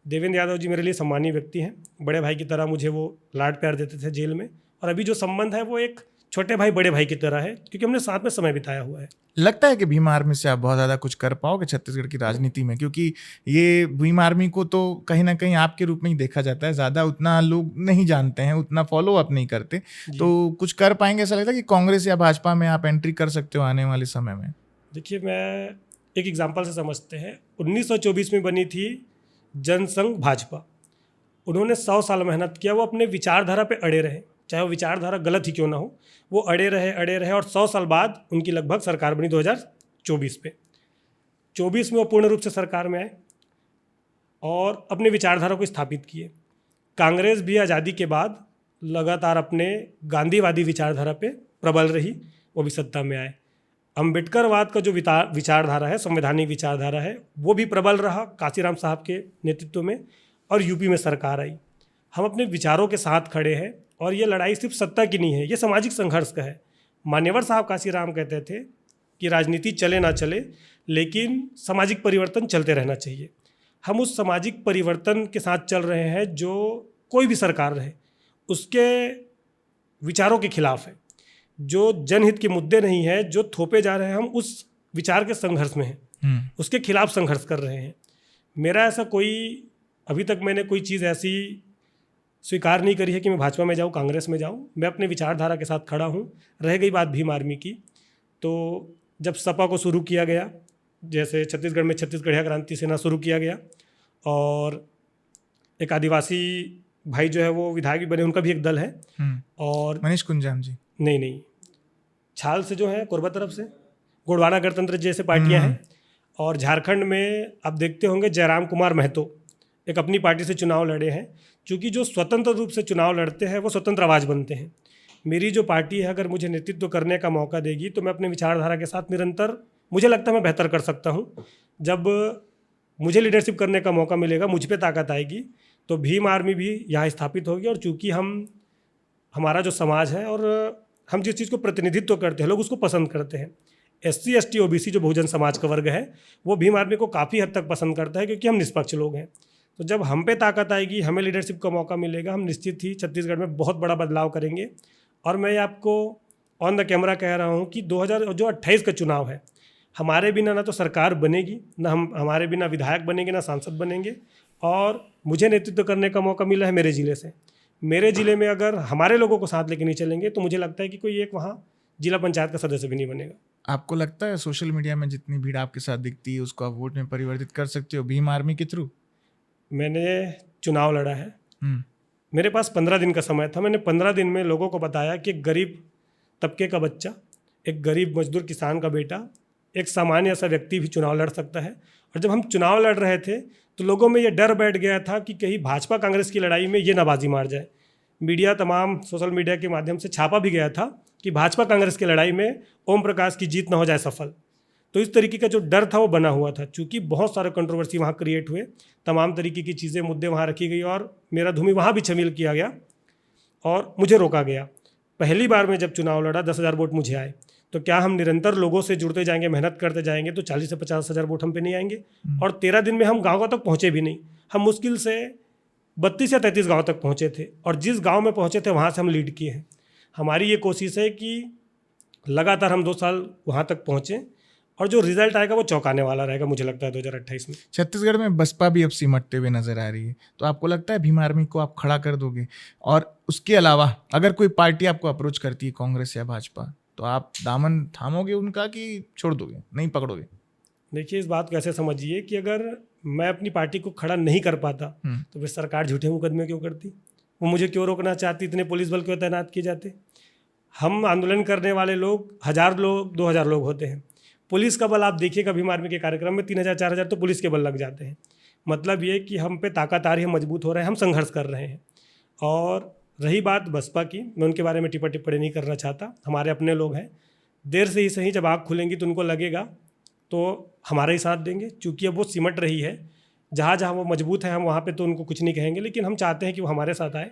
देवेंद्र यादव जी मेरे लिए सम्मानीय व्यक्ति हैं, बड़े भाई की तरह मुझे वो लाड प्यार देते थे जेल में, और अभी जो संबंध है वो एक छोटे भाई बड़े भाई की तरह है, क्योंकि हमने साथ में समय बिताया हुआ है। लगता है कि भीम आर्मी से आप बहुत ज़्यादा कुछ कर पाओगे छत्तीसगढ़ की राजनीति में? क्योंकि ये भीम आर्मी को तो कहीं ना कहीं आपके रूप में ही देखा जाता है, ज़्यादा उतना लोग नहीं जानते हैं, उतना फॉलो अप नहीं करते, तो कुछ कर पाएंगे? ऐसा लगता है कि कांग्रेस या भाजपा में आप एंट्री कर सकते हो आने वाले समय में? देखिए, मैं एक एग्जाम्पल से समझते हैं। 1924 में बनी थी जनसंघ भाजपा, उन्होंने 100 साल मेहनत किया, वो अपने विचारधारा पे अड़े रहे, चाहे वो विचारधारा गलत ही क्यों ना हो, वो अड़े रहे और 100 साल बाद उनकी लगभग सरकार बनी 2024 पे। 24 में वो पूर्ण रूप से सरकार में आए और अपने विचारधारा को स्थापित किए। कांग्रेस भी आज़ादी के बाद लगातार अपने गांधीवादी विचारधारा पे प्रबल रही, वो भी सत्ता में आए। अम्बेडकरवाद का जो विचारधारा है, संवैधानिक विचारधारा है, वो भी प्रबल रहा काशीराम साहब के नेतृत्व में, और यूपी में सरकार आई। हम अपने विचारों के साथ खड़े हैं और ये लड़ाई सिर्फ सत्ता की नहीं है, ये सामाजिक संघर्ष का है। मान्यवर साहब काशीराम कहते थे कि राजनीति चले ना चले, लेकिन सामाजिक परिवर्तन चलते रहना चाहिए। हम उस सामाजिक परिवर्तन के साथ चल रहे हैं जो कोई भी सरकार रहे उसके विचारों के खिलाफ है। जो जनहित के मुद्दे नहीं है, जो थोपे जा रहे हैं, हम उस विचार के संघर्ष में हैं, उसके खिलाफ संघर्ष कर रहे हैं। मेरा ऐसा कोई, अभी तक मैंने कोई चीज़ ऐसी स्वीकार नहीं करी है कि मैं भाजपा में जाऊँ, कांग्रेस में जाऊँ। मैं अपने विचारधारा के साथ खड़ा हूँ। रह गई बात भीम आर्मी की, तो जब सपा को शुरू किया गया, जैसे छत्तीसगढ़ में छत्तीसगढ़िया क्रांति सेना शुरू किया गया, और एक आदिवासी भाई जो है वो विधायक भी बने, उनका भी एक दल है। और मनीष कुंजाम जी, नहीं, छाल से जो है, कोरबा तरफ से गोंडवाना गणतंत्र जैसे पार्टियां हैं। और झारखंड में आप देखते होंगे जयराम कुमार महतो एक अपनी पार्टी से चुनाव लड़े हैं। क्योंकि जो स्वतंत्र रूप से चुनाव लड़ते हैं वो स्वतंत्र आवाज़ बनते हैं। मेरी जो पार्टी है, अगर मुझे नेतृत्व करने का मौका देगी तो मैं अपने विचारधारा के साथ निरंतर, मुझे लगता है मैं बेहतर कर सकता हूँ। जब मुझे लीडरशिप करने का मौका मिलेगा, मुझ पे ताकत आएगी, तो भीम आर्मी भी यहाँ स्थापित होगी। और चूँकि हमारा जो समाज है और हम जिस चीज़ को प्रतिनिधित्व करते हैं, लोग उसको पसंद करते हैं। SC ST OBC जो बहुजन समाज का वर्ग है, वो भीम आर्मी को काफ़ी हद तक पसंद करता है, क्योंकि हम निष्पक्ष लोग हैं। तो जब हम पे ताकत आएगी, हमें लीडरशिप का मौका मिलेगा, हम निश्चित ही छत्तीसगढ़ में बहुत बड़ा बदलाव करेंगे। और मैं आपको ऑन द कैमरा कह रहा हूँ कि 2028 का चुनाव है, हमारे बिना ना तो सरकार बनेगी, ना हमारे बिना विधायक बनेंगे, ना सांसद बनेंगे। और मुझे नेतृत्व करने का मौका मिला है मेरे ज़िले से। मेरे ज़िले में अगर हमारे लोगों को साथ लेके नहीं चलेंगे तो मुझे लगता है कि कोई एक वहाँ जिला पंचायत का सदस्य भी नहीं बनेगा। आपको लगता है सोशल मीडिया में जितनी भीड़ आपके साथ दिखती है उसको आप वोट में परिवर्तित कर सकते हो भीम आर्मी के थ्रू? मैंने चुनाव लड़ा है, मेरे पास 15 दिन का समय था। मैंने 15 दिन में लोगों को बताया कि एक गरीब तबके का बच्चा, एक गरीब मजदूर किसान का बेटा, एक सामान्य सा व्यक्ति भी चुनाव लड़ सकता है। और जब हम चुनाव लड़ रहे थे तो लोगों में ये डर बैठ गया था कि कहीं भाजपा कांग्रेस की लड़ाई में ये ना बाजी मार जाए। मीडिया, तमाम सोशल मीडिया के माध्यम से छापा भी गया था कि भाजपा कांग्रेस की लड़ाई में ओम प्रकाश की जीत ना हो जाए सफल। तो इस तरीके का जो डर था वो बना हुआ था। चूँकि बहुत सारे कंट्रोवर्सी वहाँ क्रिएट हुए, तमाम तरीके की चीज़ें, मुद्दे वहाँ रखी गई और मेरा धूमि वहाँ भी शामिल किया गया और मुझे रोका गया। पहली बार में जब चुनाव लड़ा 10,000 वोट मुझे आए। तो क्या हम निरंतर लोगों से जुड़ते जाएंगे, मेहनत करते जाएंगे तो 40 से 50 हज़ार वोट हम पे नहीं आएंगे? और 13 दिन में हम गाँव तक पहुँचे भी नहीं। हम मुश्किल से 32 या 33 गाँव तक पहुँचे थे और जिस गाँव में पहुँचे थे वहाँ से हम लीड किए हैं। हमारी ये कोशिश है कि लगातार हम 2 साल वहाँ तक पहुँचें और जो रिजल्ट आएगा वो चौंकाने वाला रहेगा, मुझे लगता है 2028 में। छत्तीसगढ़ में बसपा भी अब सिमटते हुए नजर आ रही है, तो आपको लगता है भीम आर्मी को आप खड़ा कर दोगे? और उसके अलावा अगर कोई पार्टी आपको अप्रोच करती है, कांग्रेस या भाजपा, तो आप दामन थामोगे उनका कि छोड़ दोगे, नहीं पकड़ोगे? देखिए, इस बात को ऐसे समझिए कि अगर मैं अपनी पार्टी को खड़ा नहीं कर पाता तो फिर सरकार झूठे मुकदमे क्यों करती? वो मुझे क्यों रोकना चाहती? इतने पुलिस बल क्यों तैनात किए जाते? हम आंदोलन करने वाले लोग 1000 लोग, 2000 लोग होते हैं। पुलिस का बल आप देखिएगा भीम आर्मी के कार्यक्रम में 3000 4000 तो पुलिस के बल लग जाते हैं। मतलब ये कि हम पे ताकत आ रही है, मजबूत हो रहे हैं, हम संघर्ष कर रहे हैं। और रही बात बसपा की, मैं उनके बारे में टिप्पणी नहीं करना चाहता। हमारे अपने लोग हैं, देर से ही सही जब आँख खुलेंगी तो उनको लगेगा तो हमारा ही साथ देंगे। चूँकि अब वो सिमट रही है, जहाँ जहाँ वो मजबूत है हम वहाँ पे तो उनको कुछ नहीं कहेंगे, लेकिन हम चाहते हैं कि वो हमारे साथ आए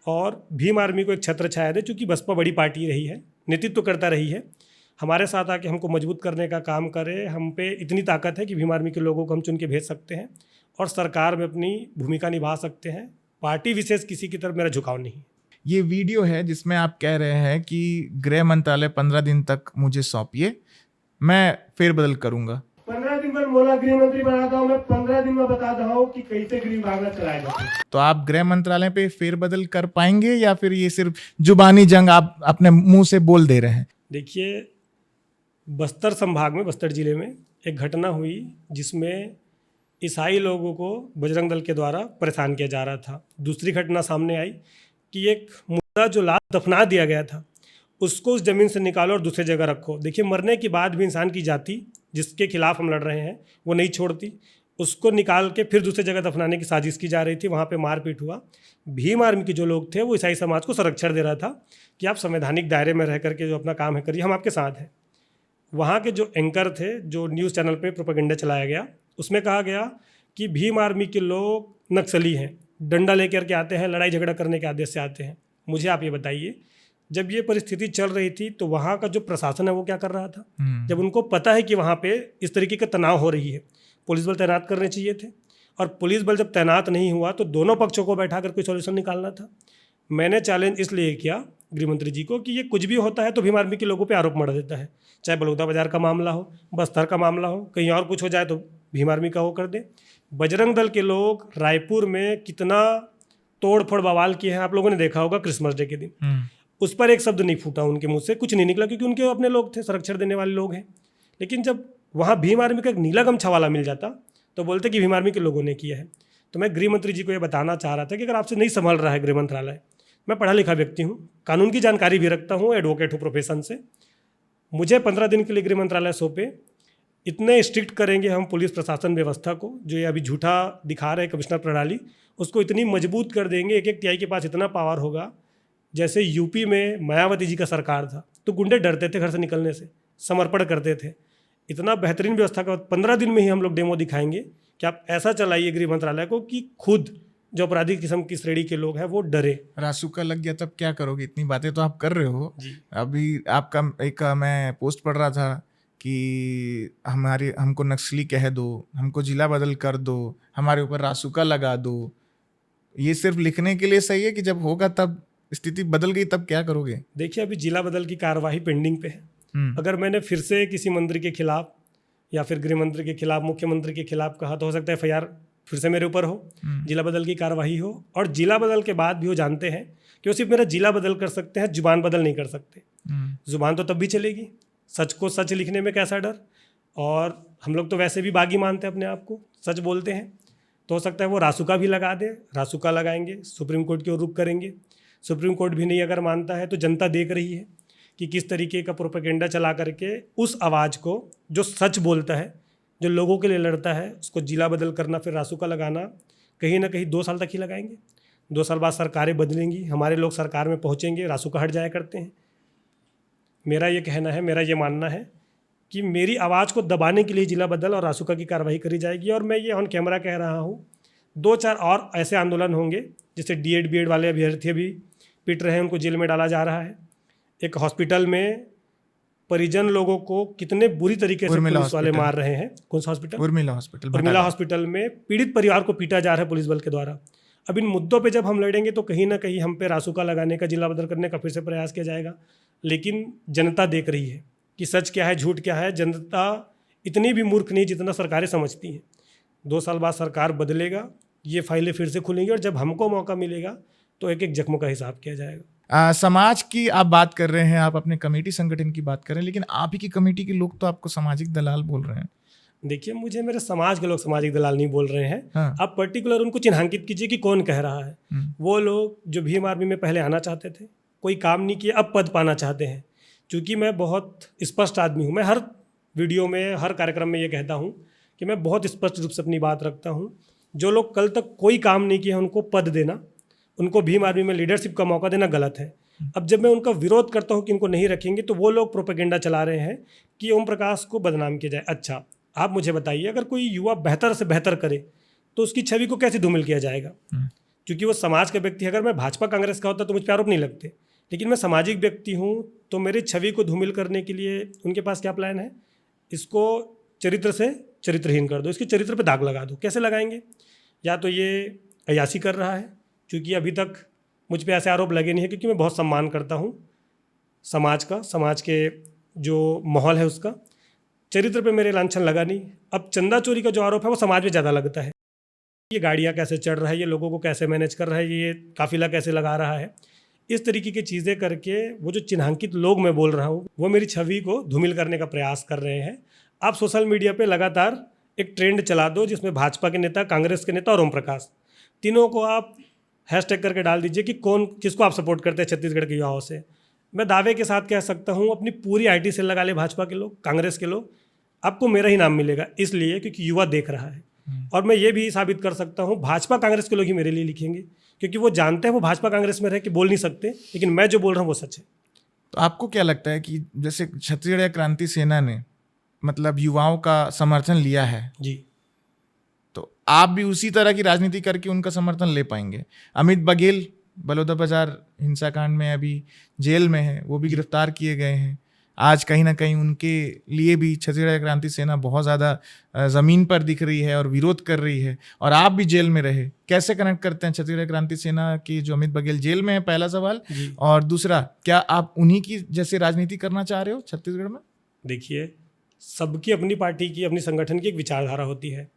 और भीम आर्मी को एक छत्र छाया दे। चूँकि बसपा बड़ी पार्टी रही है, नेतृत्व करता रही है, हमारे साथ आके हमको मजबूत करने का काम करे। हम पे इतनी ताकत है कि भीम आर्मी के लोगों को हम चुन के भेज सकते हैं और सरकार में अपनी भूमिका निभा सकते हैं। पार्टी विशेष किसी की तरफ मेरा झुकाव नहीं। ये वीडियो है जिसमें आप कह रहे हैं कि गृह मंत्रालय 15 दिन तक मुझे सौंपिए, मैं फेरबदल करूंगा। 15 दिन में मोला गृह मंत्री बनाता हूँ, मैं 15 दिन में बता रहा हूँ कि कैसे गृह विभाग चलाया जाता है। तो आप गृह मंत्रालय पे फेरबदल कर पाएंगे या फिर ये सिर्फ जुबानी जंग आप अपने मुंह से बोल दे रहे हैं? देखिए, बस्तर संभाग में, बस्तर जिले में एक घटना हुई जिसमें ईसाई लोगों को बजरंग दल के द्वारा परेशान किया जा रहा था। दूसरी घटना सामने आई कि एक मुर्दा जो लाश दफना दिया गया था उसको उस ज़मीन से निकालो और दूसरी जगह रखो। देखिए, मरने के बाद भी इंसान की जाति जिसके खिलाफ हम लड़ रहे हैं वो नहीं छोड़ती। उसको निकाल के फिर दूसरी जगह दफनाने की साजिश की जा रही थी। वहाँ पे मारपीट हुआ। भीम आर्मी के जो लोग थे वो ईसाई समाज को संरक्षण दे रहा था कि आप संवैधानिक दायरे में रह करके जो अपना काम है करिए, हम आपके साथ हैं। वहाँ के जो एंकर थे, जो न्यूज़ चैनल पे प्रोपेगेंडा चलाया गया, उसमें कहा गया कि भीम आर्मी के लोग नक्सली हैं, डंडा लेकर के आते हैं, लड़ाई झगड़ा करने के आदेश से आते हैं। मुझे आप ये बताइए, जब ये परिस्थिति चल रही थी तो वहाँ का जो प्रशासन है वो क्या कर रहा था? जब उनको पता है कि वहाँ पे इस तरीके का तनाव हो रही है, पुलिस बल तैनात करने चाहिए थे। और पुलिस बल जब तैनात नहीं हुआ तो दोनों पक्षों को बैठा कर कोई सॉल्यूशन निकालना था। मैंने चैलेंज इसलिए किया गृह मंत्री जी को कि ये कुछ भी होता है तो भीम आर्मी के लोगों पे आरोप मढ़ देता है, चाहे बलौदा बाजार का मामला हो, बस्तर का मामला हो, कहीं और कुछ हो जाए तो भीम आर्मी का वो कर दे। बजरंग दल के लोग रायपुर में कितना तोड़ फोड़ बवाल किए हैं, आप लोगों ने देखा होगा क्रिसमस डे के दिन। उस पर एक शब्द नहीं फूटा उनके मुंह से, कुछ नहीं निकला, क्योंकि उनके अपने लोग थे, संरक्षण देने वाले लोग हैं। लेकिन जब वहाँ भीम आर्मी का एक नीला गमछा वाला मिल जाता तो बोलते कि भीम आर्मी के लोगों ने किया है। तो मैं गृह मंत्री जी को ये बताना चाह रहा था कि अगर आपसे नहीं संभल रहा है गृह मंत्रालय, मैं पढ़ा लिखा व्यक्ति हूँ, कानून की जानकारी भी रखता हूँ, एडवोकेट हूँ प्रोफेशन से, मुझे 15 दिन के लिए गृह मंत्रालय सौंपे। इतने स्ट्रिक्ट करेंगे हम पुलिस प्रशासन व्यवस्था को, जो ये अभी झूठा दिखा रहे हैं कमिश्नर प्रणाली, उसको इतनी मजबूत कर देंगे। एक एक टीआई के पास इतना पावर होगा, जैसे यूपी में मायावती जी का सरकार था तो गुंडे डरते थे घर से निकलने से, समर्पण करते थे। इतना बेहतरीन व्यवस्था का 15 दिन में ही हम लोग डेमो दिखाएंगे कि आप ऐसा चलाइए गृह मंत्रालय को कि खुद जो अपराधिक किस्म की श्रेणी के लोग हैं वो डरे। रासुका लग गया तब क्या करोगे? इतनी बातें तो आप कर रहे हो जी। अभी आपका एक मैं पोस्ट पढ़ रहा था कि हमको नक्सली कह दो, हमको जिला बदल कर दो, हमारे ऊपर रासुका लगा दो। ये सिर्फ लिखने के लिए सही है कि जब होगा तब स्थिति बदल गई तब क्या करोगे? देखिए, अभी जिला बदल की कार्यवाही पेंडिंग पे है। अगर मैंने फिर से किसी मंत्री के खिलाफ या फिर गृह मंत्री के खिलाफ, मुख्यमंत्री के खिलाफ कहा तो हो सकता है एफआईआर फिर से मेरे ऊपर हो, जिला बदल की कार्रवाई हो। और जिला बदल के बाद भी वो जानते हैं कि वो सिर्फ मेरा जिला बदल कर सकते हैं, जुबान बदल नहीं कर सकते। जुबान तो तब भी चलेगी, सच को सच लिखने में कैसा डर। और हम लोग तो वैसे भी बागी मानते हैं अपने आप को, सच बोलते हैं। तो हो सकता है वो रासुका भी लगा दे, रासुका लगाएंगे, सुप्रीम कोर्ट की ओर रुख करेंगे। सुप्रीम कोर्ट भी नहीं अगर मानता है तो जनता देख रही है कि किस तरीके का प्रोपेगेंडा चला करके उस आवाज़ को, जो सच बोलता है, जो लोगों के लिए लड़ता है, उसको जिला बदल करना, फिर रासुका लगाना, कहीं ना कहीं 2 साल तक ही लगाएंगे। 2 साल बाद सरकारें बदलेंगी, हमारे लोग सरकार में पहुंचेंगे, रासुका हट जाया करते हैं। मेरा ये कहना है, मेरा ये मानना है कि मेरी आवाज़ को दबाने के लिए जिला बदल और रासुका की कार्रवाई करी जाएगी। और मैं ये ऑन कैमरा कह रहा हूँ, 2-4 और ऐसे आंदोलन होंगे, जैसे डीएड बीएड वाले अभ्यर्थी अभी पिट रहे हैं, उनको जेल में डाला जा रहा है। एक हॉस्पिटल में परिजन लोगों को कितने बुरी तरीके से पुलिस वाले मार रहे हैं। कौन सा हॉस्पिटल? उर्मिला हॉस्पिटल में पीड़ित परिवार को पीटा जा रहा है पुलिस बल के द्वारा। अब इन मुद्दों पे जब हम लड़ेंगे तो कहीं ना कहीं हम पे रासुका लगाने का, जिला बदल करने का फिर से प्रयास किया जाएगा। लेकिन जनता देख रही है कि सच क्या है, झूठ क्या है। जनता इतनी भी मूर्ख नहीं जितना सरकारें समझती हैं। 2 साल बाद सरकार बदलेगा, ये फाइलें फिर से खुलेंगी, और जब हमको मौका मिलेगा तो एक एक जख्म का हिसाब किया जाएगा। समाज की आप बात कर रहे हैं, आप अपने कमेटी संगठन की बात कर रहे हैं, लेकिन आप ही की कमेटी के लोग तो आपको सामाजिक दलाल बोल रहे हैं। देखिए, मुझे मेरे समाज के लोग सामाजिक दलाल नहीं बोल रहे हैं। हाँ। आप पर्टिकुलर उनको चिन्हांकित कीजिए कि कौन कह रहा है। वो लोग जो भीम आर्मी में पहले आना चाहते थे, कोई काम नहीं किया, अब पद पाना चाहते हैं। क्योंकि मैं बहुत स्पष्ट आदमी हूँ, मैं हर वीडियो में, हर कार्यक्रम में ये कहता हूँ कि मैं बहुत स्पष्ट रूप से अपनी बात रखता हूँ। जो लोग कल तक कोई काम नहीं किया, उनको पद देना, उनको भीम आर्मी में लीडरशिप का मौका देना गलत है। अब जब मैं उनका विरोध करता हूँ कि इनको नहीं रखेंगे, तो वो लोग प्रोपेगेंडा चला रहे हैं कि ओम प्रकाश को बदनाम किया जाए। अच्छा, आप मुझे बताइए, अगर कोई युवा बेहतर से बेहतर करे तो उसकी छवि को कैसे धूमिल किया जाएगा? क्योंकि वो समाज का व्यक्ति है। अगर मैं भाजपा कांग्रेस का होता तो मुझ पर आरोप नहीं लगते, लेकिन मैं सामाजिक व्यक्ति हूँ, तो मेरी छवि को धूमिल करने के लिए उनके पास क्या प्लान है? इसको चरित्र से चरित्रहीन कर दो, इसके चरित्र पर दाग लगा दो। कैसे लगाएंगे? या तो ये अयासी कर रहा है, क्योंकि अभी तक मुझ पे ऐसे आरोप लगे नहीं है, क्योंकि मैं बहुत सम्मान करता हूँ समाज का, समाज के जो माहौल है उसका। चरित्र पे मेरे लांछन लगा नहीं। अब चंदा चोरी का जो आरोप है वो समाज में ज़्यादा लगता है। ये गाड़ियाँ कैसे चढ़ रहा है, ये लोगों को कैसे मैनेज कर रहा है, ये काफिला कैसे लगा रहा है, इस तरीके की चीज़ें करके वो जो चिन्हांकित लोग मैं बोल रहा हूँ, वो मेरी छवि को धूमिल करने का प्रयास कर रहे हैं। आप सोशल मीडिया पे लगातार एक ट्रेंड चला दो, जिसमें भाजपा के नेता, कांग्रेस के नेता और ओम प्रकाश, तीनों को आप हैशटैग करके डाल दीजिए कि कौन किसको आप सपोर्ट करते हैं छत्तीसगढ़ के युवाओं से। मैं दावे के साथ कह सकता हूँ, अपनी पूरी आईटी सेल लगा ले भाजपा के लोग, कांग्रेस के लोग, आपको मेरा ही नाम मिलेगा। इसलिए क्योंकि युवा देख रहा है। और मैं ये भी साबित कर सकता हूँ, भाजपा कांग्रेस के लोग ही मेरे लिए लिखेंगे, क्योंकि वो जानते हैं वो भाजपा कांग्रेस में रह के बोल नहीं सकते, लेकिन मैं जो बोल रहा हूँ वो सच है। तो आपको क्या लगता है कि जैसे छत्तीसगढ़ क्रांति सेना ने मतलब युवाओं का समर्थन लिया है, जी तो आप भी उसी तरह की राजनीति करके उनका समर्थन ले पाएंगे? अमित बघेल बलौदाबाजार हिंसाकांड में अभी जेल में है, वो भी गिरफ्तार किए गए हैं। आज कहीं ना कहीं उनके लिए भी छत्तीसगढ़ क्रांति सेना बहुत ज़्यादा ज़मीन पर दिख रही है और विरोध कर रही है, और आप भी जेल में रहे। कैसे कनेक्ट करते हैं छत्तीसगढ़ क्रांति सेना की जो अमित बघेल जेल में है, पहला सवाल। और दूसरा, क्या आप उन्हीं की जैसे राजनीति करना चाह रहे हो छत्तीसगढ़ में? देखिए, सबकी अपनी पार्टी की, अपनी संगठन की एक विचारधारा होती है।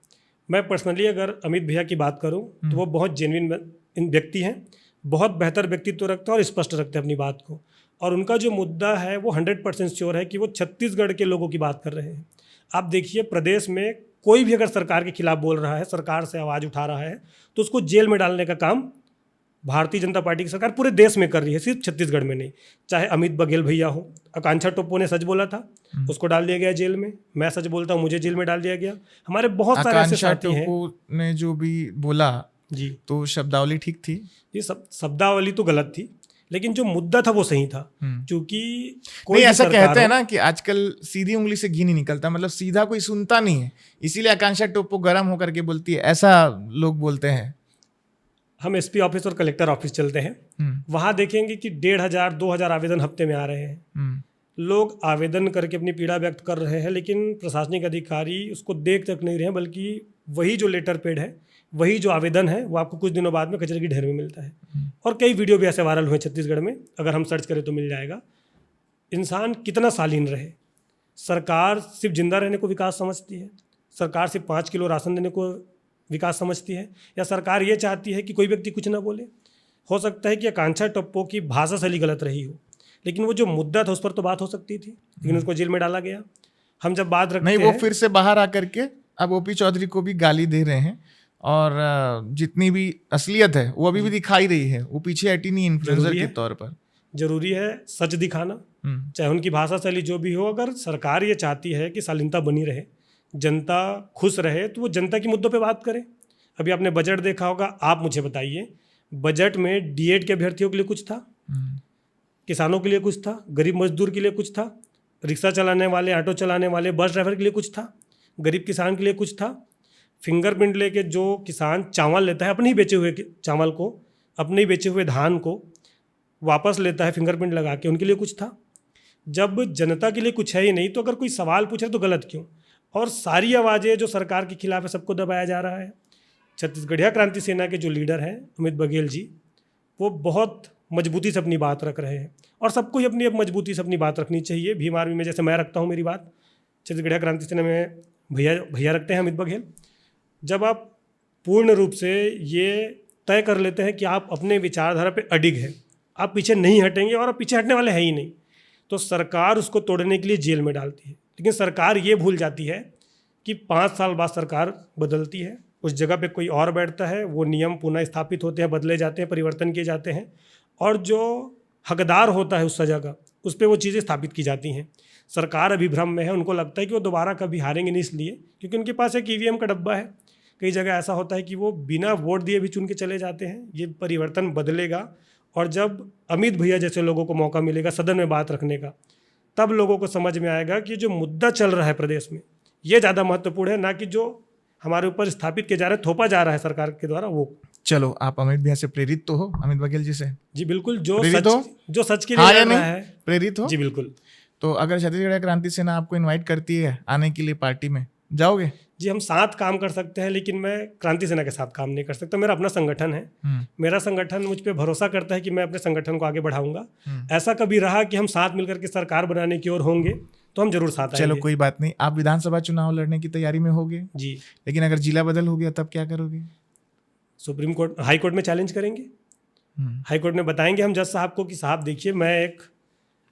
मैं पर्सनली अगर अमित भैया की बात करूं तो वो बहुत जेन्युइन व्यक्ति हैं, बहुत बेहतर व्यक्तित्व रखते हैं और स्पष्ट रखते हैं अपनी बात को। और उनका जो मुद्दा है वो 100% श्योर है कि वो छत्तीसगढ़ के लोगों की बात कर रहे हैं। आप देखिए, प्रदेश में कोई भी अगर सरकार के खिलाफ बोल रहा है, सरकार से आवाज़ उठा रहा है, तो उसको जेल में डालने का काम भारतीय जनता पार्टी की सरकार पूरे देश में कर रही है, सिर्फ छत्तीसगढ़ में नहीं। चाहे अमित बघेल भैया हो, आकांक्षा टोप्पो ने सच बोला था, उसको डाल दिया गया जेल में। मैं सच बोलता हूँ, मुझे जेल में डाल दिया गया। हमारे बहुत सारे ऐसे साथी हैं। टोप्पो ने जो भी बोला जी, तो शब्दावली ठीक थी? ये शब्दावली तो गलत थी, लेकिन जो मुद्दा था वो सही था। क्योंकि कोई ऐसा कहते हैं ना कि आजकल सीधी उंगली से घी नहीं निकलता, मतलब सीधा कोई सुनता नहीं है, इसीलिए आकांक्षा टोप्पो गर्म होकर के बोलती है, ऐसा लोग बोलते हैं। हम एसपी ऑफिस और कलेक्टर ऑफिस चलते हैं, वहां देखेंगे कि 1500-2000 आवेदन हफ्ते में आ रहे हैं। लोग आवेदन करके अपनी पीड़ा व्यक्त कर रहे हैं, लेकिन प्रशासनिक अधिकारी उसको देख तक नहीं रहे हैं, बल्कि वही जो लेटर पेड है, वही जो आवेदन है, वो आपको कुछ दिनों बाद में कचरे की ढेर में मिलता है। और कई वीडियो भी ऐसे वायरल हुए छत्तीसगढ़ में, अगर हम सर्च करें तो मिल जाएगा। इंसान कितना शालीन रहे, सरकार सिर्फ जिंदा रहने को विकास समझती है? सरकार सिर्फ 5 किलो राशन देने को विकास समझती है? या सरकार ये चाहती है कि कोई व्यक्ति कुछ ना बोले? हो सकता है कि आकांक्षा टोप्पो की भाषा शैली गलत रही हो, लेकिन वो जो मुद्दा था उस पर तो बात हो सकती थी, लेकिन उसको जेल में डाला गया। हम जब बात रखते नहीं, हैं, वो फिर से बाहर आकर के अब ओपी चौधरी को भी गाली दे रहे हैं, और जितनी भी असलियत है वो अभी भी दिखाई रही है, वो पीछे हटी नहीं इन्फ्लुएंसर के तौर पर। जरूरी है सच दिखाना, चाहे उनकी भाषा शैली जो भी हो। अगर सरकार ये चाहती है कि शालीनता बनी रहे, जनता खुश रहे, तो वो जनता के मुद्दों पे बात करे। अभी आपने बजट देखा होगा, आप मुझे बताइए, बजट में डीएड के अभ्यर्थियों के लिए कुछ था? किसानों के लिए कुछ था? गरीब मजदूर के लिए कुछ था? रिक्शा चलाने वाले, ऑटो चलाने वाले, बस ड्राइवर के लिए कुछ था? गरीब किसान के लिए कुछ था? फिंगरप्रिंट लेके जो किसान चावल लेता है, अपने ही बेचे हुए चावल को, अपने ही बेचे हुए धान को वापस लेता है फिंगरप्रिंट लगा के, उनके लिए कुछ था? जब जनता के लिए कुछ है ही नहीं, तो अगर कोई सवाल पूछे तो गलत क्यों? और सारी आवाज़ें जो सरकार के खिलाफ है, सबको दबाया जा रहा है। छत्तीसगढ़िया क्रांति सेना के जो लीडर हैं अमित बघेल जी, वो बहुत मजबूती से अपनी बात रख रहे हैं, और सबको ही अपनी मजबूती से अपनी बात रखनी चाहिए। भीम आर्मी में जैसे मैं रखता हूँ मेरी बात, छत्तीसगढ़िया क्रांति सेना में भैया रखते हैं अमित बघेल। जब आप पूर्ण रूप से ये तय कर लेते हैं कि आप अपने विचारधारा पे अडिग हैं, आप पीछे नहीं हटेंगे, और आप पीछे हटने वाले हैं ही नहीं, तो सरकार उसको तोड़ने के लिए जेल में डालती है। लेकिन सरकार ये भूल जाती है कि 5 साल बाद सरकार बदलती है, उस जगह पे कोई और बैठता है, वो नियम पुनः स्थापित होते हैं, बदले जाते हैं, परिवर्तन किए जाते हैं, और जो हकदार होता है उस सजा का, उस पर वो चीज़ें स्थापित की जाती हैं। सरकार अभी भ्रम में है, उनको लगता है कि वो दोबारा कभी हारेंगे नहीं, इसलिए क्योंकि उनके पास एक ईवीएम का डब्बा है। कई जगह ऐसा होता है कि वो बिना वोट दिए भी चुन के चले जाते हैं। ये परिवर्तन बदलेगा, और जब अमित भैया जैसे लोगों को मौका मिलेगा सदन में बात रखने का, तब लोगों को समझ में आएगा कि जो मुद्दा चल रहा है प्रदेश में, ये ज़्यादा महत्वपूर्ण है, ना कि जो हमारे ऊपर स्थापित किया जा रहा है, थोपा जा रहा है सरकार के द्वारा वो। चलो, आप अमित भैया से प्रेरित तो हो, अमित बघेल जी से? जी बिल्कुल, जो सच के लिए हाँ लड़ रहा है, प्रेरित हो? जी बिल्कुल। तो अगर छत्तीसगढ़ क्रांति सेना आपको इनवाइट करती है आने के लिए पार्टी में, जाओगे? जी, हम साथ काम कर सकते हैं, लेकिन मैं क्रांति सेना के साथ काम नहीं कर सकता। मेरा अपना संगठन है, मेरा संगठन मुझ पे भरोसा करता है कि मैं अपने संगठन को आगे बढ़ाऊंगा। ऐसा कभी रहा कि हम साथ मिलकर के सरकार बनाने की ओर होंगे, तो हम जरूर साथ आएंगे। चलो, कोई बात नहीं। आप विधानसभा चुनाव लड़ने की तैयारी में होगे जी, लेकिन अगर जिला बदल हो गया तब क्या करोगे? सुप्रीम कोर्ट, हाई कोर्ट में चैलेंज करेंगे। हाई कोर्ट में बताएंगे हम जज साहब को कि साहब देखिए, मैं एक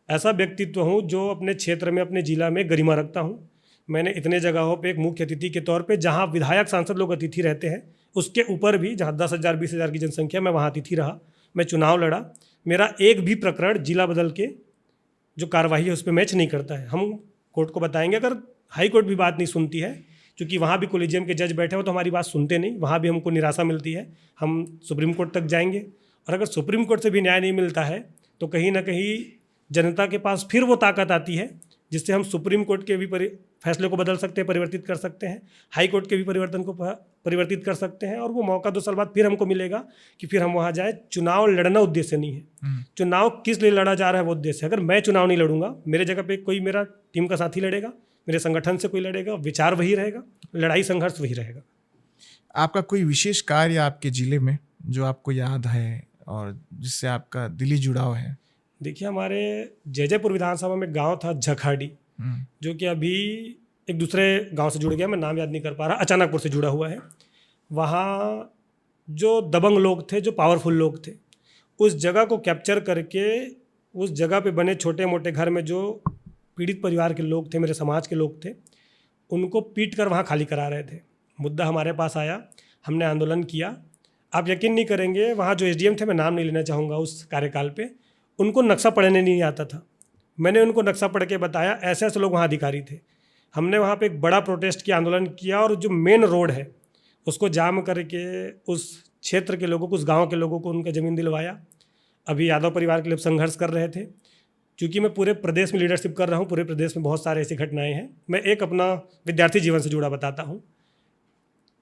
ऐसा व्यक्तित्व हूँ जो अपने क्षेत्र में, अपने जिला में गरिमा रखता हूँ। मैंने इतने जगहों पे एक मुख्य अतिथि के तौर पे, जहाँ विधायक सांसद लोग अतिथि रहते हैं, उसके ऊपर भी जहाँ 10,000-20,000 की जनसंख्या, मैं वहाँ अतिथि रहा, मैं चुनाव लड़ा। मेरा एक भी प्रकरण जिला बदल के जो कार्रवाई है उस पर मैच नहीं करता है। हम कोर्ट को बताएंगे। अगर हाई कोर्ट भी बात नहीं सुनती है, क्योंकि वहाँ भी कोलिजियम के जज बैठे हो, तो हमारी बात सुनते नहीं, वहाँ भी हमको निराशा मिलती है, हम सुप्रीम कोर्ट तक जाएंगे। और अगर सुप्रीम कोर्ट से भी न्याय नहीं मिलता है, तो कहीं ना कहीं जनता के पास फिर वो ताकत आती है जिससे हम सुप्रीम कोर्ट के भी फैसले को बदल सकते हैं, परिवर्तित कर सकते हैं, हाई कोर्ट के भी परिवर्तन को परिवर्तित कर सकते हैं। और वो मौका 2 साल बाद फिर हमको मिलेगा कि फिर हम वहाँ जाए। चुनाव लड़ना उद्देश्य नहीं है, चुनाव किस लिए लड़ा जा रहा है वो उद्देश्य है। अगर मैं चुनाव नहीं लड़ूंगा, मेरे जगह पे कोई मेरा टीम का साथी लड़ेगा, मेरे संगठन से कोई लड़ेगा, विचार वही रहेगा, लड़ाई संघर्ष वही रहेगा। आपका कोई विशेष कार्य आपके जिले में जो आपको याद है और जिससे आपका दिली जुड़ाव है? देखिए, हमारे जयजयपुर विधानसभा में गांव था झखाड़ी, जो कि अभी एक दूसरे गांव से जुड़ गया, मैं नाम याद नहीं कर पा रहा, अचानकपुर से जुड़ा हुआ है। वहाँ जो दबंग लोग थे, जो पावरफुल लोग थे, उस जगह को कैप्चर करके उस जगह पे बने छोटे मोटे घर में जो पीड़ित परिवार के लोग थे, मेरे समाज के लोग थे, उनको पीट कर वहाँ खाली करा रहे थे। मुद्दा हमारे पास आया, हमने आंदोलन किया। आप यकीन नहीं करेंगे, वहाँ जो एसडीएम थे, मैं नाम नहीं लेना चाहूँगा उस कार्यकाल पे, उनको नक्शा पढ़ने नहीं आता था। मैंने उनको नक्शा पढ़ के बताया, ऐसे ऐसे लोग वहाँ अधिकारी थे। हमने वहाँ पे एक बड़ा प्रोटेस्ट किया, आंदोलन किया, और जो मेन रोड है उसको जाम करके उस क्षेत्र के लोगों को, उस गांव के लोगों को उनका ज़मीन दिलवाया। अभी यादव परिवार के लिए संघर्ष कर रहे थे। क्योंकि मैं पूरे प्रदेश में लीडरशिप कर रहा हूँ, पूरे प्रदेश में बहुत सारे ऐसी घटनाएँ हैं। मैं एक अपना विद्यार्थी जीवन से जुड़ा बताता हूँ।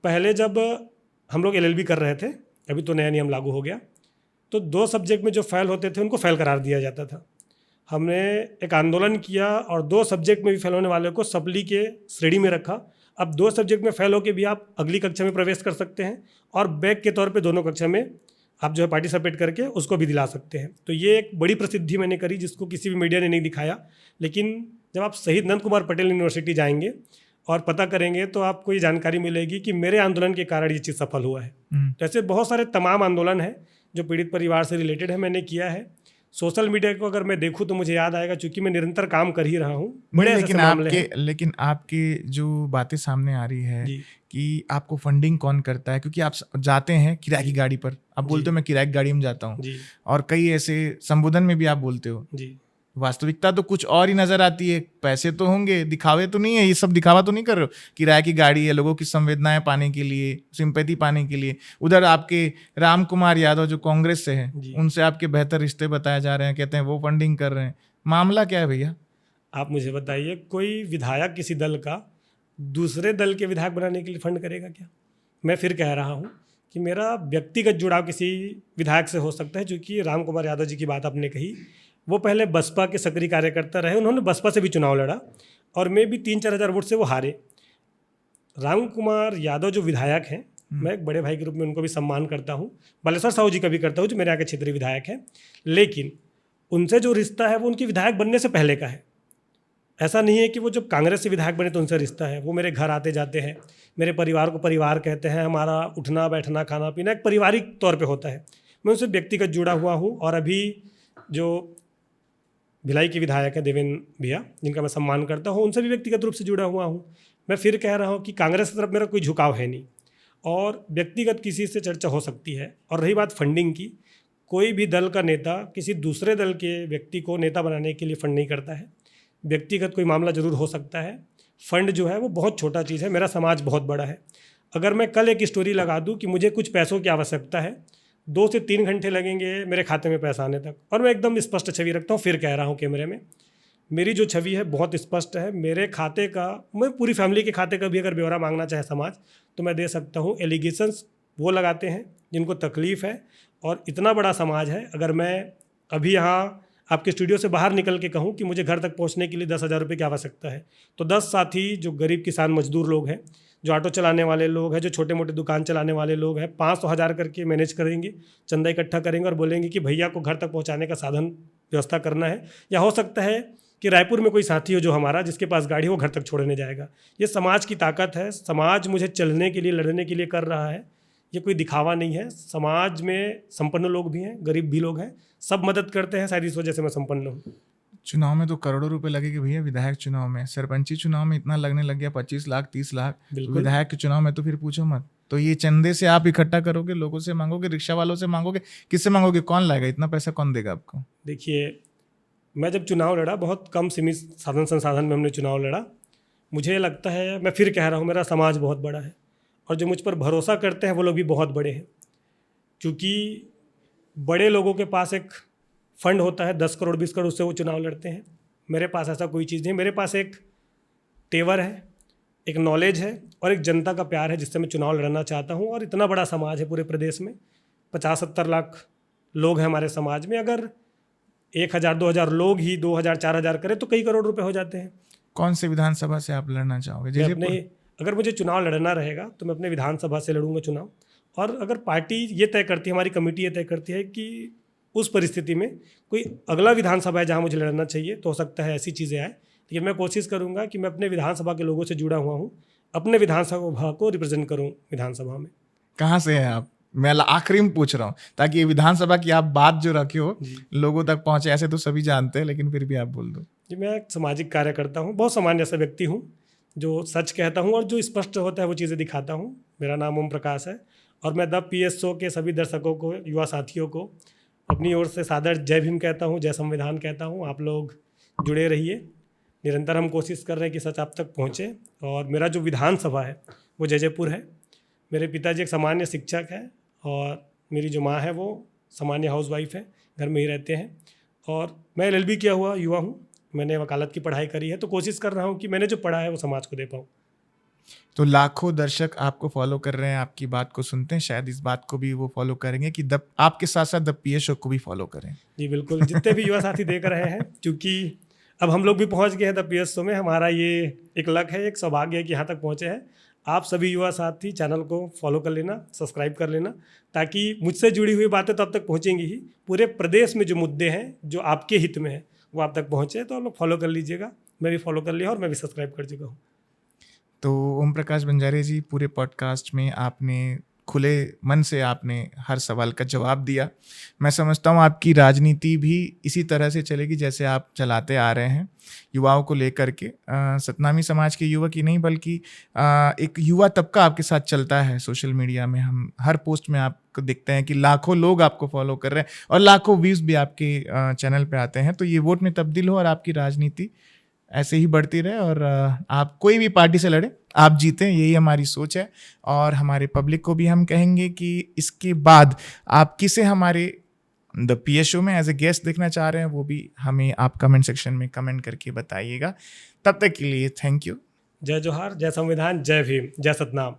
पहले जब हम लोग LLB कर रहे थे, अभी तो नया नियम लागू हो गया, तो 2 सब्जेक्ट में जो फेल होते थे उनको फेल करार दिया जाता था। हमने एक आंदोलन किया और 2 सब्जेक्ट में भी फेल होने वाले को सप्ली के श्रेणी में रखा। अब 2 सब्जेक्ट में फेल होकर भी आप अगली कक्षा में प्रवेश कर सकते हैं, और बैक के तौर पे दोनों कक्षा में आप जो है पार्टिसिपेट करके उसको भी दिला सकते हैं। तो ये एक बड़ी प्रसिद्धि मैंने करी, जिसको किसी भी मीडिया ने नहीं दिखाया। लेकिन जब आप शहीद नंद कुमार पटेल यूनिवर्सिटी जाएंगे और पता करेंगे तो आपको ये जानकारी मिलेगी कि मेरे आंदोलन के कारण ये चीज़ सफल हुआ है। तो ऐसे बहुत सारे तमाम आंदोलन हैं जो पीड़ित परिवार से रिलेटेड है, मैंने किया है। सोशल मीडिया को अगर मैं देखूं तो मुझे याद आएगा, क्योंकि मैं निरंतर काम कर ही रहा हूँ। बड़े ऐसे मामले हैं। लेकिन आपके जो बातें सामने आ रही है कि आपको फंडिंग कौन करता है, क्योंकि आप जाते हैं किराए की गाड़ी पर, आप बोलते हो मैं किराए की गाड़ी में जाता हूँ, और कई ऐसे संबोधन में भी आप बोलते हो। वास्तविकता तो कुछ और ही नजर आती है। पैसे तो होंगे, दिखावे तो नहीं है, ये सब दिखावा तो नहीं कर रहे हो। किराए की गाड़ी है लोगों की संवेदनाएं पाने के लिए, सिंपैथी पाने के लिए। उधर आपके राम कुमार यादव जो कांग्रेस से हैं, उनसे आपके बेहतर रिश्ते बताए जा रहे हैं, कहते हैं वो फंडिंग कर रहे हैं। मामला क्या है भैया? आप मुझे बताइए, कोई विधायक किसी दल का दूसरे दल के विधायक बनाने के लिए फंड करेगा क्या? मैं फिर कह रहा हूँ कि मेरा व्यक्तिगत जुड़ाव किसी विधायक से हो सकता है। चूँकि राम कुमार यादव जी की बात आपने कही, वो पहले बसपा के सक्रिय कार्यकर्ता रहे, उन्होंने बसपा से भी चुनाव लड़ा और मैं भी 3-4 हज़ार वोट से वो हारे। राम कुमार यादव जो विधायक हैं, मैं एक बड़े भाई के रूप में उनको भी सम्मान करता हूँ। बालेश्वर साहू जी का भी करता हूँ, जो मेरे यहाँ के क्षेत्रीय विधायक हैं। लेकिन उनसे जो रिश्ता है वो उनके विधायक बनने से पहले का है। ऐसा नहीं है कि वो जब कांग्रेस से विधायक बने तो उनसे रिश्ता है। वो मेरे घर आते जाते हैं, मेरे परिवार को परिवार कहते हैं। हमारा उठना बैठना खाना पीना एक पारिवारिक तौर पे होता है। मैं उनसे व्यक्तिगत जुड़ा हुआ हूँ। और अभी जो भिलाई के विधायक है देवेंद्र भैया, जिनका मैं सम्मान करता हूँ, उनसे भी व्यक्तिगत रूप से जुड़ा हुआ हूँ। मैं फिर कह रहा हूँ कि कांग्रेस की तरफ मेरा कोई झुकाव है नहीं, और व्यक्तिगत किसी से चर्चा हो सकती है। और रही बात फंडिंग की, कोई भी दल का नेता किसी दूसरे दल के व्यक्ति को नेता बनाने के लिए फंड नहीं करता है। व्यक्तिगत कोई मामला जरूर हो सकता है। फंड जो है वो बहुत छोटा चीज़ है। मेरा समाज बहुत बड़ा है। अगर मैं कल एक स्टोरी लगा दूँ कि मुझे कुछ पैसों की आवश्यकता है, 2 से 3 घंटे लगेंगे मेरे खाते में पैसा आने तक, और मैं एकदम स्पष्ट छवि रखता हूँ। फिर कह रहा हूँ कैमरे में, मेरी जो छवि है बहुत स्पष्ट है। मेरे खाते का, मैं पूरी फैमिली के खाते का भी अगर ब्यौरा मांगना चाहे समाज तो मैं दे सकता हूँ। एलिगेशंस वो लगाते हैं जिनको तकलीफ़ है, और इतना बड़ा समाज है। अगर मैं अभी यहाँ आपके स्टूडियो से बाहर निकल के कहूँ कि मुझे घर तक पहुँचने के लिए 10,000 रुपये की आवश्यकता है, तो 10 साथी जो गरीब किसान मजदूर लोग हैं, जो ऑटो चलाने वाले लोग हैं, जो छोटे मोटे दुकान चलाने वाले लोग हैं, 500-1000 करके मैनेज करेंगे, चंदा इकट्ठा करेंगे और बोलेंगे कि भैया को घर तक पहुंचाने का साधन व्यवस्था करना है। या हो सकता है कि रायपुर में कोई साथी हो जो हमारा, जिसके पास गाड़ी हो, घर तक छोड़ने जाएगा। ये समाज की ताकत है। समाज मुझे चलने के लिए, लड़ने के लिए कर रहा है। ये कोई दिखावा नहीं है। समाज में संपन्न लोग भी हैं, गरीब भी लोग हैं, सब मदद करते हैं। शायद इस वजह से मैं संपन्न हूँ। चुनाव में तो करोड़ों रुपए लगेंगे भैया। विधायक चुनाव में, सरपंची चुनाव में इतना लगने लग गया, 25 लाख 30 लाख। विधायक के चुनाव में तो फिर पूछो मत। तो ये चंदे से आप इकट्ठा करोगे, लोगों से मांगोगे, रिक्शा वालों से मांगोगे, किससे मांगोगे? कौन लाएगा इतना पैसा? कौन देगा आपको? देखिए, मैं जब चुनाव लड़ा, बहुत कम सीमित साधन संसाधन में हमने चुनाव लड़ा। मुझे लगता है, मैं फिर कह रहा हूँ, मेरा समाज बहुत बड़ा है, और जो मुझ पर भरोसा करते हैं वो लोग भी बहुत बड़े हैं। क्योंकि बड़े लोगों के पास एक फंड होता है 10 करोड़ 20 करोड़, उससे वो चुनाव लड़ते हैं। मेरे पास ऐसा कोई चीज़ नहीं, मेरे पास एक तेवर है, एक नॉलेज है और एक जनता का प्यार है जिससे मैं चुनाव लड़ना चाहता हूँ। और इतना बड़ा समाज है पूरे प्रदेश में, 50-70 लाख लोग हैं हमारे समाज में। अगर 1000-2000 लोग ही 2000-4000 करें तो कई करोड़ रुपए हो जाते हैं। कौन से विधानसभा से आप लड़ना चाहोगे? मैं अपने, अगर मुझे चुनाव लड़ना रहेगा तो मैं अपने विधानसभा से लड़ूंगा चुनाव। और अगर पार्टी ये तय करती है, हमारी कमेटी ये तय करती है कि उस परिस्थिति में कोई अगला विधानसभा है जहाँ मुझे लड़ना चाहिए, तो हो सकता है ऐसी चीज़ें आए, लेकिन मैं कोशिश करूंगा कि मैं अपने विधानसभा के लोगों से जुड़ा हुआ हूँ, अपने विधानसभा को रिप्रेजेंट करूँ विधानसभा में। कहाँ से हैं आप? मैं आखिरी में पूछ रहा हूँ ताकि ये विधानसभा की आप बात जो रखे हो लोगों तक पहुंचे। ऐसे तो सभी जानते हैं, लेकिन फिर भी आप बोल दो। जी, मैं एक सामाजिक कार्य करता हूँ, बहुत सामान्य सा व्यक्ति हूँ जो सच कहता हूँ और जो स्पष्ट होता है वो चीज़ें दिखाता हूँ। मेरा नाम ओम प्रकाश है और मैं द PS शो के सभी दर्शकों को, युवा साथियों को अपनी ओर से सादर जय भीम कहता हूँ, जय संविधान कहता हूँ। आप लोग जुड़े रहिए, निरंतर हम कोशिश कर रहे हैं कि सच आप तक पहुँचे। और मेरा जो विधानसभा है वो जयपुर है। मेरे पिताजी एक सामान्य शिक्षक है और मेरी जो माँ है वो सामान्य हाउसवाइफ है, घर में ही रहते हैं। और मैं LLB किया हुआ युवा हूँ, मैंने वकालत की पढ़ाई करी है, तो कोशिश कर रहा हूँ कि मैंने जो पढ़ा है वो समाज को दे पाऊँ। तो लाखों दर्शक आपको फॉलो कर रहे हैं, आपकी बात को सुनते हैं, शायद इस बात को भी वो फॉलो करेंगे कि आपके साथ साथ द PS शो को भी फॉलो करें। जी बिल्कुल, जितने भी युवा साथी देख रहे हैं, क्योंकि अब हम लोग भी पहुंच गए हैं द PS शो में। हमारा ये एक लक है, एक सौभाग्य है कि यहाँ तक पहुँचे हैं। आप सभी युवा साथी चैनल को फॉलो कर लेना, सब्सक्राइब कर लेना, ताकि मुझसे जुड़ी हुई बातें तो अब तक पहुँचेंगी ही। पूरे प्रदेश में जो मुद्दे हैं जो आपके हित में है वो आप तक पहुँचे, तो आप लोग फॉलो कर लीजिएगा। मैं भी फॉलो कर लिया और मैं भी सब्सक्राइब कर चुका हूँ। तो ओम प्रकाश बंजारे जी, पूरे पॉडकास्ट में आपने खुले मन से आपने हर सवाल का जवाब दिया। मैं समझता हूँ आपकी राजनीति भी इसी तरह से चलेगी जैसे आप चलाते आ रहे हैं, युवाओं को लेकर के। सतनामी समाज के युवक ही नहीं बल्कि एक युवा तबका आपके साथ चलता है सोशल मीडिया में। हम हर पोस्ट में आपको देखते हैं कि लाखों लोग आपको फॉलो कर रहे हैं और लाखों व्यूज़ भी आपके चैनल पे आते हैं। तो ये वोट में तब्दील हो और आपकी राजनीति ऐसे ही बढ़ती रहे और आप कोई भी पार्टी से लड़े, आप जीतें, यही हमारी सोच है। और हमारे पब्लिक को भी हम कहेंगे कि इसके बाद आप किसे हमारे द PS शो में एज ए गेस्ट देखना चाह रहे हैं, वो भी हमें आप कमेंट सेक्शन में कमेंट करके बताइएगा। तब तक के लिए थैंक यू। जय जोहार, जय संविधान, जय भीम, जय सतनाम।